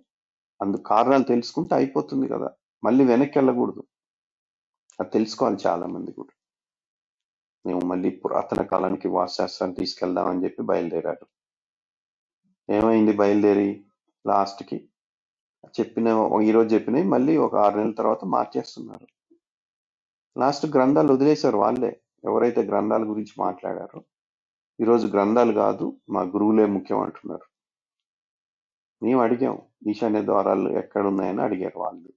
అందుకు కారణాలు తెలుసుకుంటే అయిపోతుంది కదా, మళ్ళీ వెనక్కి వెళ్ళకూడదు. అది తెలుసుకోవాలి చాలా మంది కూడా. మేము మళ్ళీ పురాతన కాలానికి వాస్తుశాస్త్రాన్ని తీసుకెళ్దామని చెప్పి బయలుదేరాడు. ఏమైంది? బయలుదేరి లాస్ట్కి ఈరోజు చెప్పినవి మళ్ళీ ఒక 6 నెలల తర్వాత మార్చేస్తున్నారు. లాస్ట్ గ్రంథాలు వదిలేశారు వాళ్ళే, ఎవరైతే గ్రంథాల గురించి మాట్లాడారో. ఈరోజు గ్రంథాలు కాదు, మా గురువులే ముఖ్యం అంటున్నారు. మేము అడిగాం, ఈశాన్య ద్వారాలు ఎక్కడున్నాయని అడిగారు వాళ్ళు.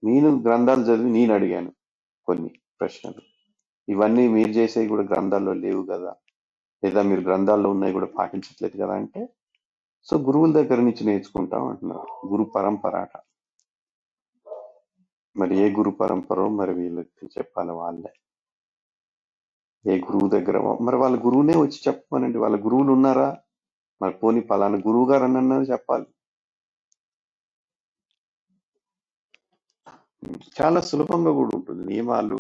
నేను గ్రంథాలు చదివి నేను అడిగాను కొన్ని ప్రశ్నలు, ఇవన్నీ మీరు చేసేవి కూడా గ్రంథాల్లో లేవు కదా, లేదా మీరు గ్రంథాల్లో ఉన్నాయి కూడా పాటించట్లేదు కదా అంటే, సో గురువుల దగ్గర నుంచి నేర్చుకుంటాం అంటున్నారు. గురు పరంపరాట. మరి ఏ గురు పరంపరో మరి వీళ్ళకి చెప్పాలి వాళ్ళే. ఏ గురువు దగ్గర, మరి వాళ్ళ గురువునే వచ్చి చెప్పమనండి. వాళ్ళ గురువులు ఉన్నారా? మరి పోనీ పలానా గురువు గారు అన్నది చెప్పాలి. చాలా సులభంగా కూడా ఉంటుంది నియమాలు.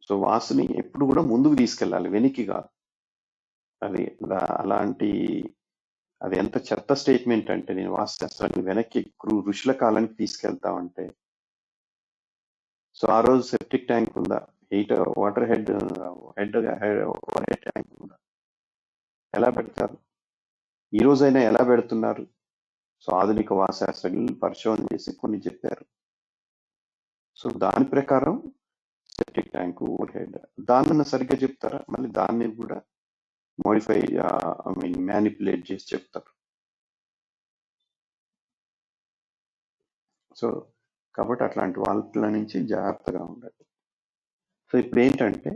సో వాస్తుని ఎప్పుడు కూడా ముందుకు తీసుకెళ్ళాలి, వెనక్కి కాదు. అది అది ఎంత చెత్త స్టేట్మెంట్ అంటే, నేను వాస్తుశాస్త్రాన్ని వెనక్కి ఋషుల కాలానికి తీసుకెళ్తామంటే. సో ఆ రోజు సెప్టిక్ ట్యాంక్ ఉందా, వాటర్ హెడ్ ట్యాంక్ ఉందా, ఎలా పెడతారు? ఈ రోజైనా ఎలా పెడుతున్నారు? సో ఆధునిక వాస్తుశాస్త్రజ్ఞులు పరిశోధన చేసి కొన్ని చెప్పారు. సో దాని ప్రకారం సెప్టిక్ ట్యాంక్, ఓవర్ హెడ్, దాన్ని సరిగ్గా చెప్తారా? మళ్ళీ దాన్ని కూడా మోడిఫై మ్యానిపులేట్ చేసి చెప్తారు. సో కాబట్టి అట్లాంటి వాళ్ళ నుంచి జాగ్రత్తగా ఉండాలి. సో ఇప్పుడు ఏంటంటే,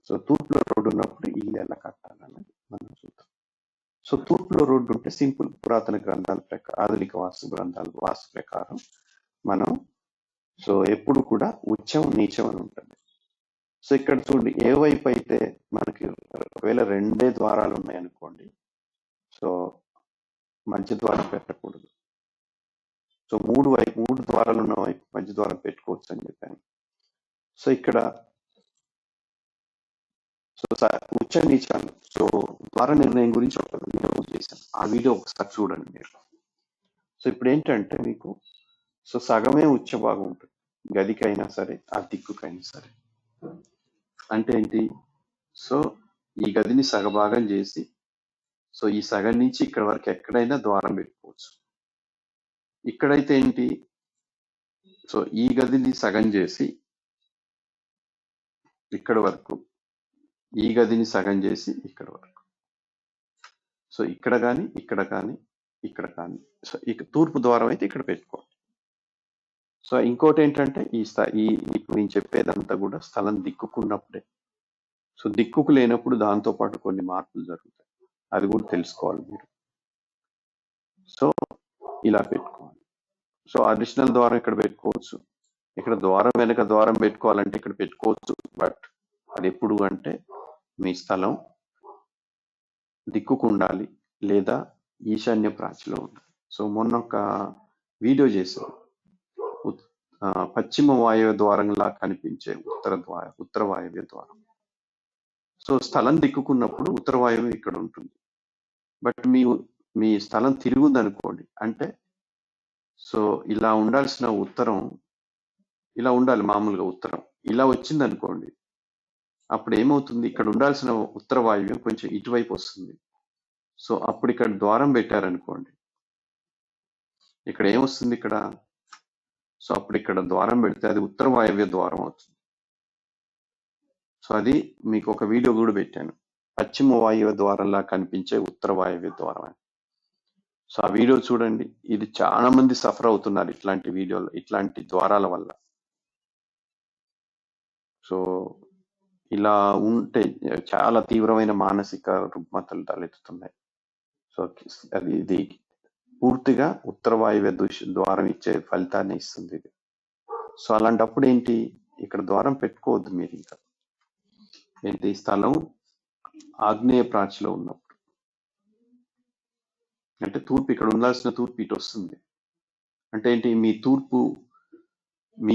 సో తూర్పులో రోడ్డు ఉన్నప్పుడు ఇల్లు ఎలా కట్టాలన్నది మనం చూద్దాం. సో తూర్పులో రోడ్డు ఉంటే సింపుల్, పురాతన గ్రంథాల ప్రకారం, ఆధునిక వాస్తు ప్రకారం మనం సో ఎప్పుడు కూడా ఉచ్చం నీచం అని ఉంటుంది. సో ఇక్కడ చూడండి, ఏ వైపు అయితే మనకి ఒకవేళ 2 ద్వారాలు ఉన్నాయనుకోండి, సో మధ్య ద్వారం పెట్టకూడదు. సో 3 ద్వారాలు ఉన్న వైపు మధ్య ద్వారం పెట్టుకోవచ్చు అని చెప్పాను. సో ఇక్కడ సో ఉచ్చ నీచాలు, సో ద్వార నిర్ణయం గురించి ఒక వీడియో చేశాను, ఆ వీడియో ఒకసారి చూడండి మీరు. సో ఇప్పుడు ఏంటంటే మీకు సో సగమే ఉచ్చ భాగం ఉంటుంది, గదికైనా సరే ఆ దిక్కుకైనా సరే. అంటే ఏంటి, సో ఈ గదిని సగభాగం చేసి, సో ఈ సగం నుంచి ఇక్కడ వరకు ఎక్కడైనా ద్వారం పెట్టుకోవచ్చు. ఇక్కడైతే ఏంటి, సో ఈ గదిని సగం చేసి ఇక్కడ వరకు, ఈ గదిని సగం చేసి ఇక్కడ వరకు, సో ఇక్కడ కానీ ఇక్కడ కానీ ఇక్కడ కానీ, సో ఇక తూర్పు ద్వారం అయితే ఇక్కడ పెట్టుకోండి. సో ఇంకోటి ఏంటంటే ఇప్పుడు నేను చెప్పేదంతా కూడా స్థలం దిక్కుకున్నప్పుడే. సో దిక్కుకు లేనప్పుడు దాంతో పాటు కొన్ని మార్పులు జరుగుతాయి, అది కూడా తెలుసుకోవాలి మీరు. సో ఇలా పెట్టుకోవాలి. సో అడిషనల్ ద్వారం ఇక్కడ పెట్టుకోవచ్చు, ఇక్కడ ద్వారం వెనక ద్వారం పెట్టుకోవాలంటే ఇక్కడ పెట్టుకోవచ్చు. బట్ అది ఎప్పుడు అంటే మీ స్థలం దిక్కుకు ఉండాలి లేదా ఈశాన్య ప్రాచిలో ఉండాలి. సో మొన్న ఒక వీడియో చేశాను, పశ్చిమ వాయువ్య ద్వారంలా కనిపించే ఉత్తర వాయువ్య ద్వారం. సో స్థలం దిక్కుకున్నప్పుడు ఉత్తర వాయువ్యం ఇక్కడ ఉంటుంది. బట్ మీ స్థలం తిరుగుంది అనుకోండి, అంటే సో ఇలా ఉండాల్సిన ఉత్తరం ఇలా ఉండాలి, మామూలుగా ఉత్తరం ఇలా వచ్చింది అనుకోండి, అప్పుడు ఏమవుతుంది, ఇక్కడ ఉండాల్సిన ఉత్తర వాయువ్యం కొంచెం ఇటువైపు వస్తుంది. సో అప్పుడు ఇక్కడ ద్వారం పెట్టారనుకోండి, ఇక్కడ ఏమొస్తుంది ఇక్కడ, సో అప్పుడు ఇక్కడ ద్వారం పెడితే అది ఉత్తర వాయువ్య ద్వారం అవుతుంది. సో అది మీకు ఒక వీడియో కూడా పెట్టాను, పశ్చిమ వాయువ్య ద్వారంలా కనిపించే ఉత్తర వాయువ్య ద్వారం అని. సో ఆ వీడియో చూడండి. ఇది చాలా మంది సఫర్ అవుతున్నారు ఇట్లాంటి వీడియోలు, ఇట్లాంటి ద్వారాల వల్ల. సో ఇలా ఉంటే చాలా తీవ్రమైన మానసిక రుగ్మతలు తలెత్తుతున్నాయి. సో ఇది పూర్తిగా ఉత్తర వాయువ్య ద్వారం ఇచ్చే ఫలితాన్ని ఇస్తుంది ఇది. సో అలాంటప్పుడు ఏంటి, ఇక్కడ ద్వారం పెట్టుకోవద్దు మీరు. ఇంకా ఏంటి, స్థలం ఆగ్నేయ ప్రాచిలో ఉన్నప్పుడు, అంటే తూర్పు, ఇక్కడ ఉండాల్సిన తూర్పు ఇటు వస్తుంది. అంటే ఏంటి, మీ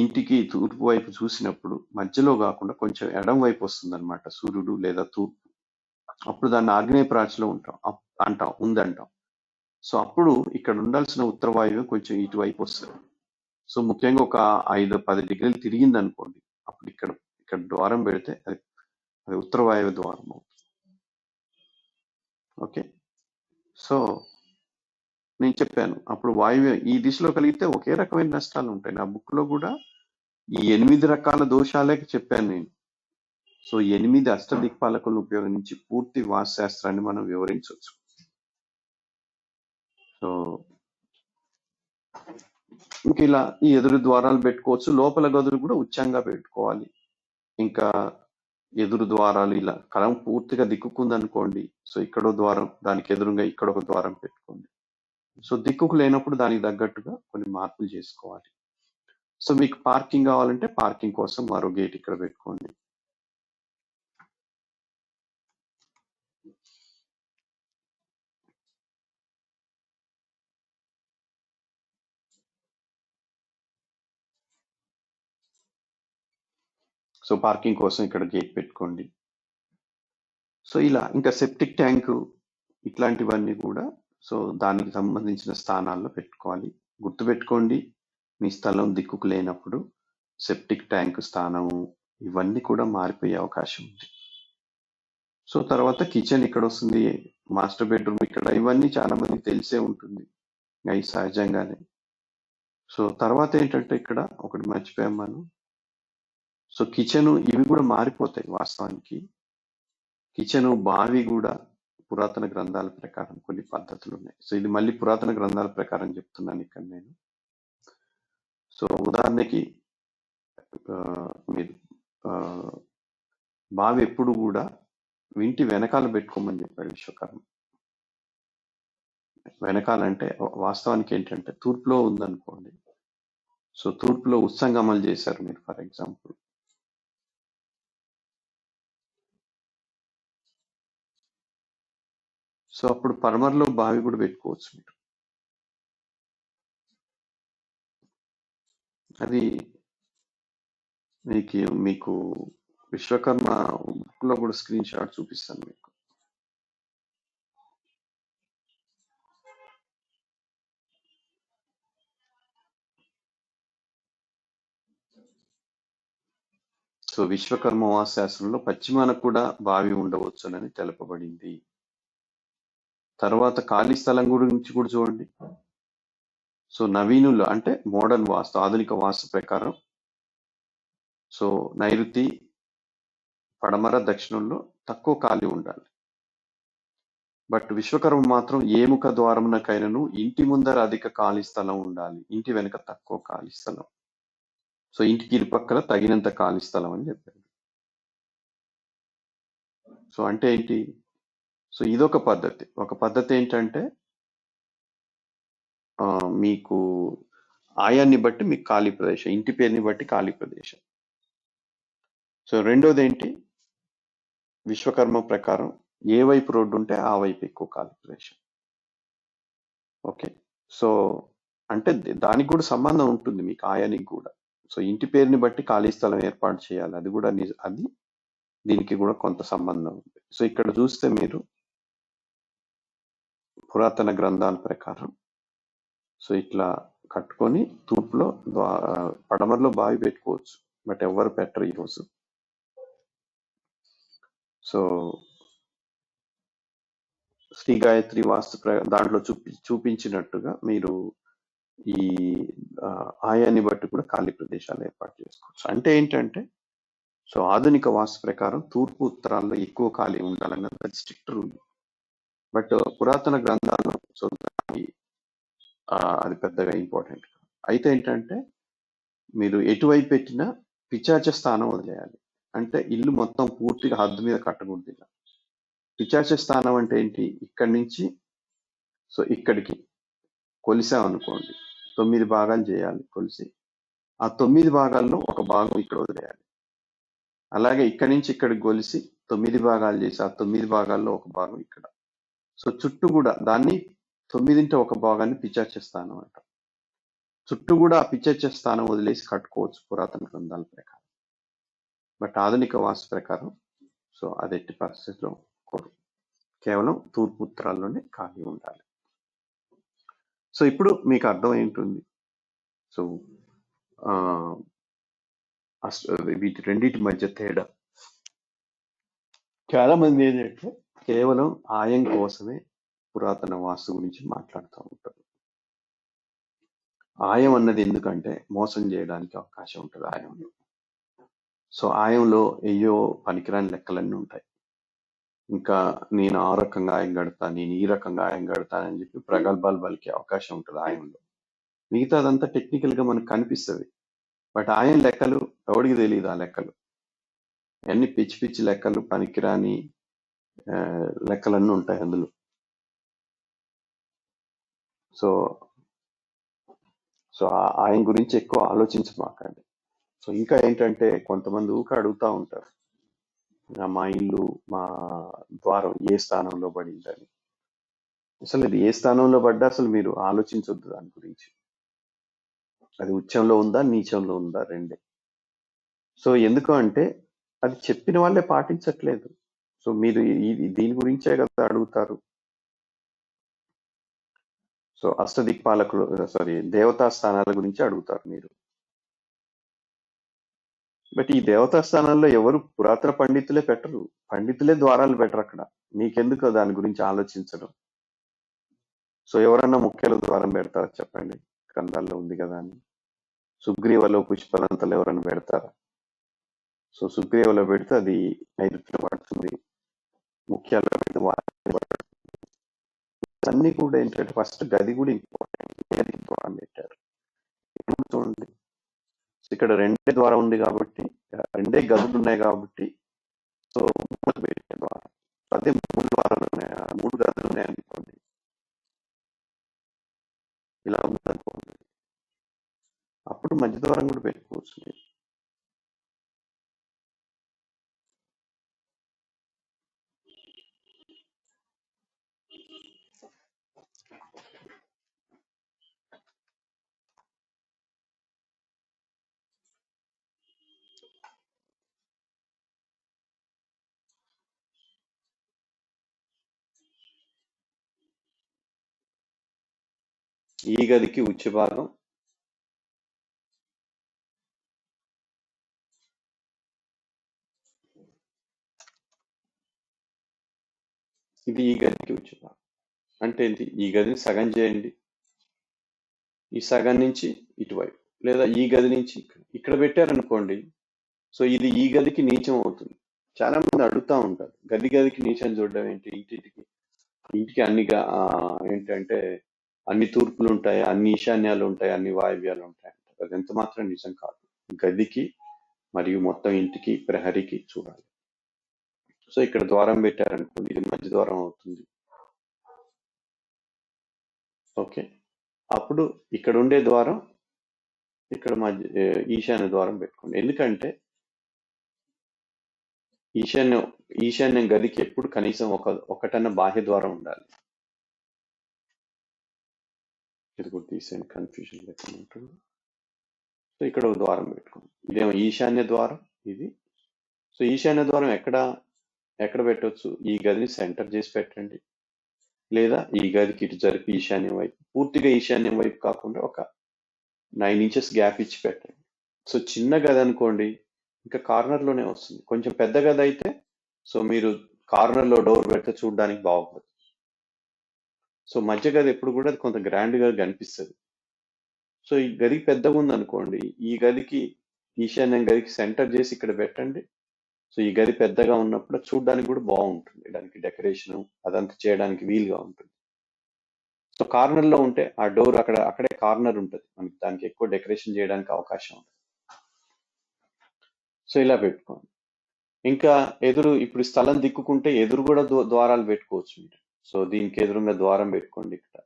ఇంటికి తూర్పు వైపు చూసినప్పుడు మధ్యలో కాకుండా కొంచెం ఎడం వైపు వస్తుంది అనమాట సూర్యుడు లేదా తూర్పు. అప్పుడు దాన్ని ఆగ్నేయ ప్రాచిలో ఉందంటాం. సో అప్పుడు ఇక్కడ ఉండాల్సిన ఉత్తర వాయువ్యం కొంచెం ఇటువైపు వస్తుంది. సో ముఖ్యంగా ఒక 5-10 డిగ్రీలు తిరిగింది అనుకోండి, అప్పుడు ఇక్కడ ద్వారం పెడితే అది ఉత్తర వాయువ్య ద్వారం అవుతుంది. ఓకే, సో నేను చెప్పాను అప్పుడు వాయువ్యం ఈ దిశలో కలిగితే ఒకే రకమైన నష్టాలు ఉంటాయి. నా బుక్ లో కూడా ఈ 8 రకాల దోషాలే చెప్పాను నేను. సో 8 అష్టదిక్పాలకులను ఉపయోగించి పూర్తి వాస్తుశాస్త్రాన్ని మనం వివరించవచ్చు. సో ఇంక ఇలా ఈ ఎదురు ద్వారాలు పెట్టుకోవచ్చు, లోపల గదులు కూడా ఉచ్చంగా పెట్టుకోవాలి. ఇంకా ఎదురు ద్వారాలు ఇలా కలం పూర్తిగా దిక్కుకుందనుకోండి, సో ఇక్కడో ద్వారం, దానికి ఎదురుగా ఇక్కడ ఒక ద్వారం పెట్టుకోండి. సో దిక్కుకు లేనప్పుడు దానికి తగ్గట్టుగా కొన్ని మార్పులు చేసుకోవాలి. సో మీకు పార్కింగ్ కావాలంటే పార్కింగ్ కోసం మరో గేట్ ఇక్కడ పెట్టుకోండి. సో పార్కింగ్ కోసం ఇక్కడ గేట్ పెట్టుకోండి. సో ఇలా ఇంకా సెప్టిక్ ట్యాంకు ఇట్లాంటివన్నీ కూడా సో దానికి సంబంధించిన స్థానాల్లో పెట్టుకోవాలి. గుర్తుపెట్టుకోండి, మీ స్థలం దిక్కుకు లేనప్పుడు సెప్టిక్ ట్యాంక్ స్థానము ఇవన్నీ కూడా మారిపోయే అవకాశం ఉంది. సో తర్వాత కిచెన్ ఇక్కడ వస్తుంది, మాస్టర్ బెడ్రూమ్ ఇక్కడ, ఇవన్నీ చాలా మందికి తెలిసే ఉంటుంది అవి సహజంగానే. సో తర్వాత ఏంటంటే ఇక్కడ ఒకటి మర్చిపోయాం మనం, సో కిచెన్ ఇవి కూడా మారిపోతాయి వాస్తవానికి. కిచెన్ బావి కూడా పురాతన గ్రంథాల ప్రకారం కొన్ని పద్ధతులు ఉన్నాయి. సో ఇది మళ్ళీ పురాతన గ్రంథాల ప్రకారం చెప్తున్నాను ఇక్కడ నేను. సో ఉదాహరణకి మీరు బావి ఎప్పుడు కూడా ఇంటి వెనకాల పెట్టుకోమని చెప్పాడు విశ్వకర్మ. వెనకాలంటే వాస్తవానికి ఏంటంటే తూర్పులో ఉందనుకోండి, సో తూర్పులో ఉత్సంగమలు చేశారు మీరు ఫర్ ఎగ్జాంపుల్. సో అప్పుడు పడమరలో బావి కూడా పెట్టుకోవచ్చు మీరు. అది మీకు విశ్వకర్మ బుక్లో కూడా స్క్రీన్ షాట్ చూపిస్తాను మీకు. సో విశ్వకర్మ వాస్తుశాస్త్రంలో పశ్చిమాన కూడా బావి ఉండవచ్చునని తెలపబడింది. తర్వాత ఖాళీ స్థలం గురించి కూడా చూడండి. సో నవీనులు అంటే మోడర్న్ వాస్తు, ఆధునిక వాస్తు ప్రకారం సో నైరుతి, పడమర, దక్షిణంలో తక్కువ ఖాళీ ఉండాలి. బట్ విశ్వకర్మ మాత్రం ఏ ముఖ ద్వారమునకైనను ఇంటి ముందర అధిక ఖాళీ స్థలం ఉండాలి, ఇంటి వెనుక తక్కువ ఖాళీ స్థలం. సో ఇంటికి ఇరుపక్కల తగినంత ఖాళీ స్థలం అని చెప్పారు. సో అంటే ఏంటి? సో ఇదొక పద్ధతి. ఒక పద్ధతి ఏంటంటే మీకు ఆయాన్ని బట్టి మీకు ఖాళీ ప్రదేశం, ఇంటి పేరుని బట్టి ఖాళీ ప్రదేశం. సో రెండోది ఏంటి? విశ్వకర్మ ప్రకారం ఏ వైపు రోడ్డు ఉంటే ఆ వైపు ఎక్కువ ఖాళీ ప్రదేశం. ఓకే, సో అంటే దానికి కూడా సంబంధం ఉంటుంది మీకు, ఆయానికి కూడా. సో ఇంటి పేరుని బట్టి ఖాళీ స్థలం ఏర్పాటు చేయాలి, అది కూడా అది దీనికి కూడా కొంత సంబంధం ఉంది. సో ఇక్కడ చూస్తే మీరు పురాతన గ్రంథాల ప్రకారం సో ఇట్లా కట్టుకొని తూర్పులో పడమరలో బావి పెట్టుకోవచ్చు, బట్ ఎవరు పెట్టరు ఈరోజు. సో శ్రీ గాయత్రి వాస్తు దాంట్లో చూపించినట్టుగా మీరు ఈ ఆయాన్ని బట్టి కూడా ఖాళీ ప్రదేశాలు ఏర్పాటు చేసుకోవచ్చు. అంటే ఏంటంటే సో ఆధునిక వాస్తు ప్రకారం తూర్పు ఉత్తరాల్లో ఎక్కువ ఖాళీ ఉండాలన్నది స్ట్రిక్ట్ రూల్. బట్ పురాతన గ్రంథాల్లో సో అది పెద్దగా ఇంపార్టెంట్. అయితే ఏంటంటే మీరు ఎటువైపు పెట్టినా పిచాచ స్థానం వదిలేయాలి. అంటే ఇల్లు మొత్తం పూర్తిగా హద్దు మీద కట్టకూడదు. ఇలా పిచాచ స్థానం అంటే ఏంటి? ఇక్కడి నుంచి సో ఇక్కడికి కొలిసామనుకోండి, 9 భాగాలు చేయాలి కొలిసి. ఆ 9 భాగాల్లో ఒక భాగం ఇక్కడ వదిలేయాలి. అలాగే ఇక్కడి నుంచి ఇక్కడికి కొలిసి 9 భాగాలు చేసి ఆ 9 భాగాల్లో ఒక భాగం ఇక్కడ. సో చుట్టూ కూడా దాన్ని 9 ఒక భాగాన్ని పిచాచ స్థానం అంట. చుట్టూ కూడా ఆ పిచాచ స్థానం వదిలేసి కట్టుకోవచ్చు పురాతన గ్రంథాల ప్రకారం. బట్ ఆధునిక వాస్తు ప్రకారం సో అది ఎట్టి పరిస్థితిలో కేవలం తూర్పు ఉత్తరాల్లోనే ఖాళీ ఉండాలి. సో ఇప్పుడు మీకు అర్థం ఏంటుంది? సో వీటి రెండింటి మధ్య తేడా. చాలా మంది ఏంటంటే కేవలం ఆయం కోసమే పురాతన వాస్తు గురించి మాట్లాడుతూ ఉంటారు. ఆయం అన్నది ఎందుకంటే మోసం చేయడానికి అవకాశం ఉంటుంది ఆయంలో. సో ఆయంలో ఏయో పనికిరాని లెక్కలన్నీ ఉంటాయి. ఇంకా నేను ఆ రకంగా ఆయం కడతా, నేను ఈ రకంగా ఆయం కడతానని చెప్పి ప్రగల్భాలు పలికే అవకాశం ఉంటుంది ఆయంలో. మిగతాదంతా టెక్నికల్ గా మనకు కనిపిస్తుంది. బట్ ఆయం లెక్కలు ఎవడికి తెలియదు. ఆ లెక్కలు అన్ని పిచ్చి పిచ్చి లెక్కలు, పనికిరాని లెక్కలన్నీ ఉంటాయి అందులో. సో సో ఆయన గురించి ఎక్కువ ఆలోచించమాకండి. సో ఇంకా ఏంటంటే కొంతమంది ఊక అడుగుతూ ఉంటారు, మా ఇల్లు మా ద్వారం ఏ స్థానంలో పడిందని. అసలు ఇది ఏ స్థానంలో పడ్డా అసలు మీరు ఆలోచించొద్దు దాని గురించి. అది ఉచ్చంలో ఉందా నీచంలో ఉందా రెండే. సో ఎందుకు అంటే అది చెప్పిన వాళ్ళే పాటించట్లేదు. సో మీరు దీని గురించే కదా అడుగుతారు. సో అష్టదిక్పాలకులు దేవతా స్థానాల గురించి అడుగుతారు మీరు. బట్ ఈ దేవతా స్థానాల్లో ఎవరు పురాతన పండితులే పెట్టరు, పండితులే ద్వారాలు పెట్టరు అక్కడ. మీకెందుకు దాని గురించి ఆలోచించడం? సో ఎవరన్నా ముఖ్యాల ద్వారం పెడతారా చెప్పండి? గ్రంథాల్లో ఉంది కదా అని. సుగ్రీవలో పుష్పలంతలు ఎవరన్నా పెడతారా? సో సుగ్రీవలో పెడితే అది నైరుతిలో పడుతుంది, ముఖ్యాల్లో పెడితే అన్ని కూడా ఏంటంటే ఫస్ట్ గది కూడా ఇంపార్టెంట్ ద్వారం పెట్టారు. ఇప్పుడు చూడండి, ఇక్కడ రెండే ద్వారం ఉంది కాబట్టి, రెండే గదులు ఉన్నాయి కాబట్టి, సో మూడు పెట్టే ద్వారం. అదే మూడు ద్వారాలు ఉన్నాయి, మూడు గదులు ఉన్నాయి అనుకోండి, ఇలా ఉందనుకోండి, అప్పుడు మధ్య ద్వారం కూడా పెట్టుకోవచ్చు. ఈ గదికి ఉచ్చి భాగం, ఇది ఈ గదికి ఉచ్చి భాగం. అంటే ఏంటి, ఈ గదిని సగం చేయండి, ఈ సగం నుంచి ఇటువైపు, లేదా ఈ గది నుంచి ఇక్కడ పెట్టారనుకోండి, సో ఇది ఈ గదికి నీచం అవుతుంది. చాలా మంది అడుగుతా ఉంటారు, గది గదికి నీచం చూడడం ఏంటి, ఇంటికి అన్ని ఏంటంటే అన్ని తూర్పులు ఉంటాయి, అన్ని ఈశాన్యాలు ఉంటాయి, అన్ని వాయువ్యాలు ఉంటాయి అంటారు. అది ఎంత మాత్రం నిజం కాదు. గదికి మరియు మొత్తం ఇంటికి ప్రహరికి చూడాలి. సో ఇక్కడ ద్వారం పెట్టారనుకోండి, ఇది మధ్య ద్వారం అవుతుంది. ఓకే, అప్పుడు ఇక్కడ ఉండే ద్వారం ఇక్కడ మధ్య ఈశాన్య ద్వారం పెట్టుకోండి. ఎందుకంటే ఈశాన్యం గదికి ఎప్పుడు కనీసం ఒకటన్న బాహ్య ద్వారం ఉండాలి. ఇది కూడా తీసేయండి, కన్ఫ్యూజన్ లేకుండా. సో ఇక్కడ ఒక ద్వారం పెట్టుకోండి, ఇదేమో ఈశాన్య ద్వారం ఇది. సో ఈశాన్య ద్వారం ఎక్కడ పెట్టవచ్చు, ఈ గదిని సెంటర్ చేసి పెట్టండి, లేదా ఈ గదికి ఇటు జరిపి ఈశాన్యం వైపు, పూర్తిగా ఈశాన్యం వైపు కాకుండా ఒక 9 inches గ్యాప్ ఇచ్చి పెట్టండి. సో చిన్న గది అనుకోండి, ఇంకా కార్నర్లోనే వస్తుంది. కొంచెం పెద్ద గది అయితే సో మీరు కార్నర్లో డోర్ పెడితే చూడడానికి బాగుంటుంది. సో మధ్య గది ఎప్పుడు కూడా కొంత గ్రాండ్గా కనిపిస్తుంది. సో ఈ గది పెద్దగా ఉంది అనుకోండి, ఈ గదికి ఈశాన్యం గదికి సెంటర్ చేసి ఇక్కడ పెట్టండి. సో ఈ గది పెద్దగా ఉన్నప్పుడు చూడడానికి కూడా బాగుంటుంది, దానికి డెకరేషన్ అదంతా చేయడానికి వీలుగా ఉంటుంది. సో కార్నర్లో ఉంటే ఆ డోర్ అక్కడే కార్నర్ ఉంటుంది, మనకి దానికి ఎక్కువ డెకరేషన్ చేయడానికి అవకాశం ఉంటుంది. సో ఇలా పెట్టుకోండి. ఇంకా ఇప్పుడు స్థలం దిక్కుకుంటే ఎదురు కూడా ద్వారాలు పెట్టుకోవచ్చు మీరు. సో దీనికి ఎదురుగా ద్వారం పెట్టుకోండి ఇక్కడ.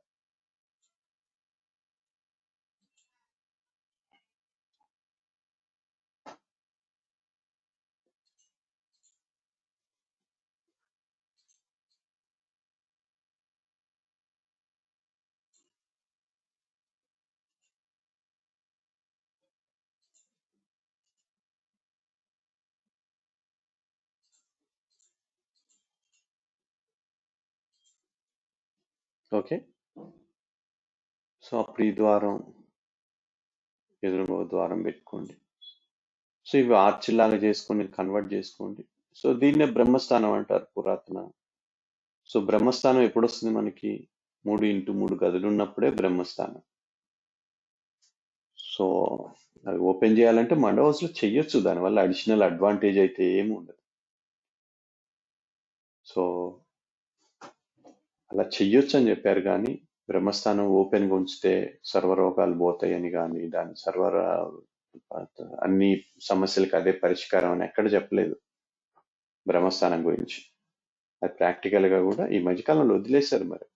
ఓకే, సో అప్పుడు ఈ ద్వారం ఎదురుగా ద్వారం పెట్టుకోండి. సో ఇవి ఆర్చ్ లాగా చేసుకొని కన్వర్ట్ చేసుకోండి. సో దీన్నే బ్రహ్మస్థానం అంటారు పురాతన. సో బ్రహ్మస్థానం ఎప్పుడు వస్తుంది మనకి, 3x3 గదులు ఉన్నప్పుడే బ్రహ్మస్థానం. సో అది ఓపెన్ చేయాలంటే మండ హౌస్లో చెయ్యొచ్చు, దానివల్ల అడిషనల్ అడ్వాంటేజ్ అయితే ఏమి ఉండదు. సో అలా చెయ్యొచ్చు అని చెప్పారు, కానీ బ్రహ్మస్థానం ఓపెన్గా ఉంచితే సర్వరోగాలు పోతాయని కానీ దాని అన్ని సమస్యలకు అదే పరిష్కారం అని ఎక్కడ చెప్పలేదు బ్రహ్మస్థానం గురించి. అది ప్రాక్టికల్గా కూడా ఈ మధ్యకాలంలో వదిలేశారు, మరి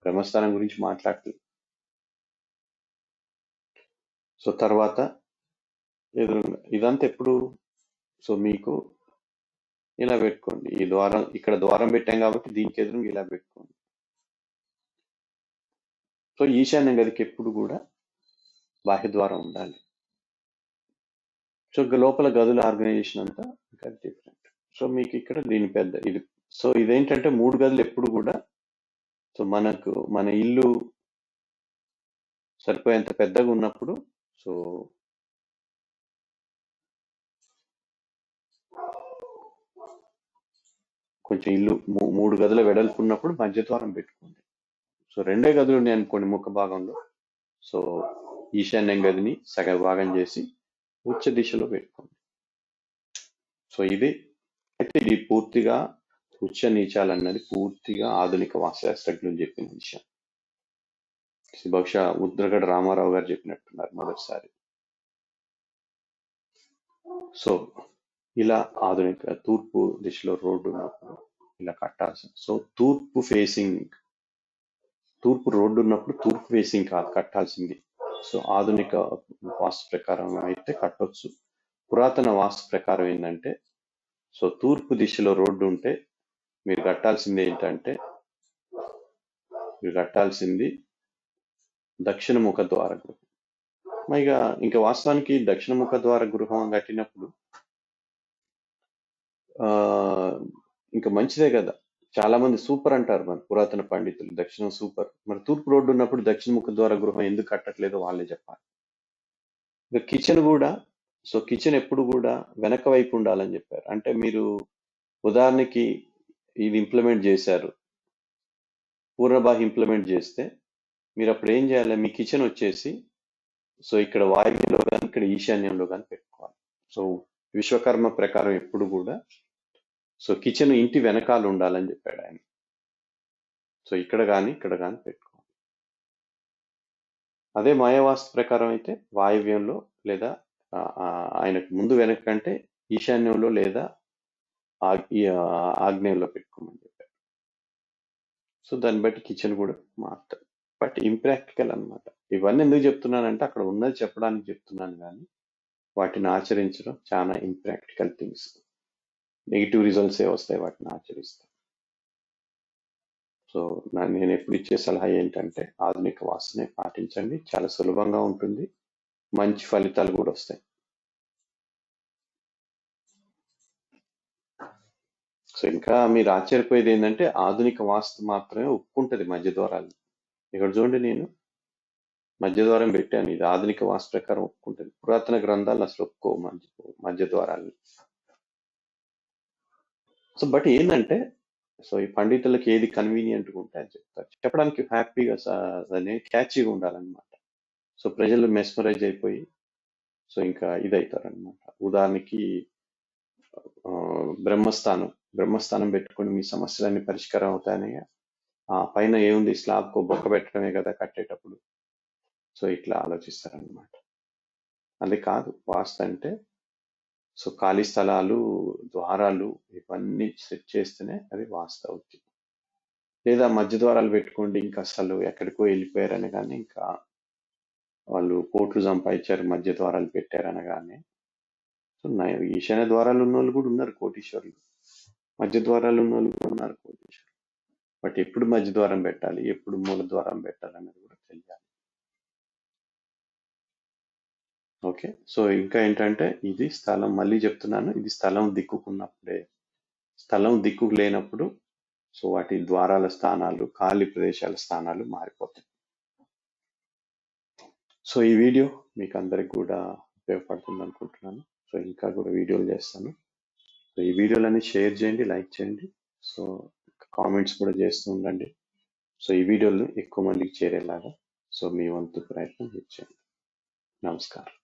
బ్రహ్మస్థానం గురించి మాట్లాడలేదు. సో తర్వాత ఇదంతా ఎప్పుడు, సో మీకు ఇలా పెట్టుకోండి, ఈ ద్వారం ఇక్కడ ద్వారం పెట్టాం కాబట్టి దీనికి ఎదురు ఇలా పెట్టుకోండి. సో ఈశాన్య గదికి ఎప్పుడు కూడా బాహ్య ద్వారం ఉండాలి. సో లోపల గదుల ఆర్గనైజేషన్ అంతా ఇంకా డిఫరెంట్. సో మీకు ఇక్కడ దీని పెద్ద ఇది. సో ఇదేంటంటే 3 గదులు ఎప్పుడు కూడా, సో మన ఇల్లు సరిపోయేంత పెద్దగా ఉన్నప్పుడు, సో కొంచెం ఇల్లు 3 గదుల వెడల్పు ఉన్నప్పుడు మధ్య ద్వారం పెట్టుకోండి. సో 2 గదులు ఉన్నాయి అనుకోండి ముఖ భాగంలో, సో ఈశాన్యం గదిని సగ భాగం చేసి ఉచ్చ దిశలో పెట్టుకోండి. సో ఇది పూర్తిగా ఉచ్చ నీచాలు అన్నది పూర్తిగా ఆధునిక వాస్తుశాస్త్రజ్ఞులు చెప్పిన విషయం. బహుశా ముద్రగడ రామారావు గారు చెప్పినట్టున్నారు మొదటిసారి. సో ఇలా ఆధునిక తూర్పు దిశలో రోడ్డు ఉన్నప్పుడు ఇలా కట్టాల్సింది. సో తూర్పు రోడ్డు ఉన్నప్పుడు తూర్పు ఫేసింగ్ కాదు కట్టాల్సింది. సో ఆధునిక వాస్తు ప్రకారం అయితే కట్టొచ్చు. పురాతన వాస్తు ప్రకారం ఏంటంటే, సో తూర్పు దిశలో రోడ్డు ఉంటే మీరు కట్టాల్సింది ఏంటంటే, దక్షిణ ముఖ ద్వార గృహం. ఇంకా వాస్తవానికి దక్షిణ ముఖ ద్వార గృహం కట్టినప్పుడు ఇంకా మంచిదే కదా. చాలా మంది సూపర్ అంటారు మన పురాతన పండితులు, దక్షిణం సూపర్. మరి తూర్పు రోడ్డు ఉన్నప్పుడు దక్షిణ ముఖ ద్వార గృహం ఎందుకు కట్టట్లేదో వాళ్ళే చెప్పాలి. ఇక కిచెన్ కూడా, సో కిచెన్ ఎప్పుడు కూడా వెనక వైపు ఉండాలని చెప్పారు. అంటే మీరు ఉదాహరణకి ఇది ఇంప్లిమెంట్ చేశారు, పూర్వబాహి ఇంప్లిమెంట్ చేస్తే మీరు అప్పుడు ఏం చేయాలి, మీ కిచెన్ వచ్చేసి సో ఇక్కడ వాయువ్యంలో కానీ ఇక్కడ ఈశాన్యంలో కానీ పెట్టుకోవాలి. సో విశ్వకర్మ ప్రకారం ఎప్పుడు కూడా సో కిచెన్ ఇంటి వెనకాల ఉండాలని చెప్పాడు ఆయన. సో ఇక్కడ కానీ పెట్టుకోవాలి. అదే మాయావాస్తు ప్రకారం అయితే వాయువ్యంలో లేదా ఆయనకు ముందు వెనక కంటే ఈశాన్యంలో లేదా ఆగ్నేయంలో పెట్టుకోమని చెప్పారు. సో దాన్ని బట్టి కిచెన్ కూడా మారుతుంది. బట్ ఇంప్రాక్టికల్ అన్నమాట. ఇవన్నీ ఎందుకు చెప్తున్నానంటే అక్కడ ఉన్నది చెప్పడానికి చెప్తున్నాను, కానీ వాటిని ఆచరించడం చాలా ఇంప్రాక్టికల్ థింగ్స్. నెగిటివ్ రిజల్ట్స్ వస్తాయి వాటిని ఆచరిస్తే. సో నేను ఎప్పుడు ఇచ్చే సలహా ఏంటంటే ఆధునిక వాస్తునే పాటించండి, చాలా సులభంగా ఉంటుంది, మంచి ఫలితాలు కూడా వస్తాయి. సో ఇంకా మీరు ఆశ్చర్యపోయేది ఏంటంటే ఆధునిక వాస్తు మాత్రమే ఒప్పుకుంటుంది మధ్య ద్వారాలు. ఇక్కడ చూడండి, నేను మధ్య ద్వారం పెట్టాను, ఇది ఆధునిక వాస్తు ప్రకారం ఒప్పుకుంటుంది. పురాతన గ్రంథాలు అసలు ఒప్పుకో మధ్య ద్వారాలు. సో బట్ ఏంటంటే, సో ఈ పండితులకు ఏది కన్వీనియంట్గా ఉంటే అని చెప్తారు, చెప్పడానికి హ్యాపీగా క్యాచీగా ఉండాలన్నమాట. సో ప్రజలు మెస్మరైజ్ అయిపోయి సో ఇంకా ఇదవుతారు అనమాట. ఉదాహరణకి బ్రహ్మస్థానం పెట్టుకుని మీ సమస్యలన్నీ పరిష్కారం అవుతాయని, ఆ పైన ఏముంది స్లాబ్కు బొక్క పెట్టడమే కదా కట్టేటప్పుడు. సో ఇట్లా ఆలోచిస్తారనమాట. అది కాదు వాస్తు అంటే. సో ఖాళీ స్థలాలు, ద్వారాలు ఇవన్నీ సెట్ చేస్తేనే అది వాస్తు అవుతుంది. లేదా మధ్య ద్వారాలు పెట్టుకోండి, ఇంకా అసలు ఎక్కడికో వెళ్ళిపోయారని కానీ, ఇంకా వాళ్ళు కోట్లు సంపాదించారు మధ్య ద్వారాలు పెట్టారనగానే. సో ఈశాన్య ద్వారాలు ఉన్న వాళ్ళు కూడా ఉన్నారు కోటీశ్వరులు, మధ్య ద్వారాలు ఉన్న వాళ్ళు కూడా ఉన్నారు కోటీశ్వరులు. బట్ ఎప్పుడు మధ్య ద్వారం పెట్టాలి, ఎప్పుడు మూల ద్వారం పెట్టాలి అనేది కూడా తెలియాలి. ఓకే. సో ఇంకా ఏంటంటే ఇది స్థలం, మళ్ళీ చెప్తున్నాను, ఇది స్థలం దిక్కుకున్నప్పుడే. స్థలం దిక్కు లేనప్పుడు సో వాటి ద్వారాల స్థానాలు, ఖాళీ ప్రదేశాల స్థానాలు మారిపోతాయి. సో ఈ వీడియో మీకు అందరికి కూడా ఉపయోగపడుతుంది అనుకుంటున్నాను. సో ఇంకా కూడా వీడియోలు చేస్తాను. సో ఈ వీడియోలన్నీ షేర్ చేయండి, లైక్ చేయండి, సో కామెంట్స్ కూడా చేస్తూ ఉండండి. సో ఈ వీడియోలు ఎక్కువ మందికి చేరేలాగా సో మీ వంతు ప్రయత్నం చేయండి. నమస్కారం.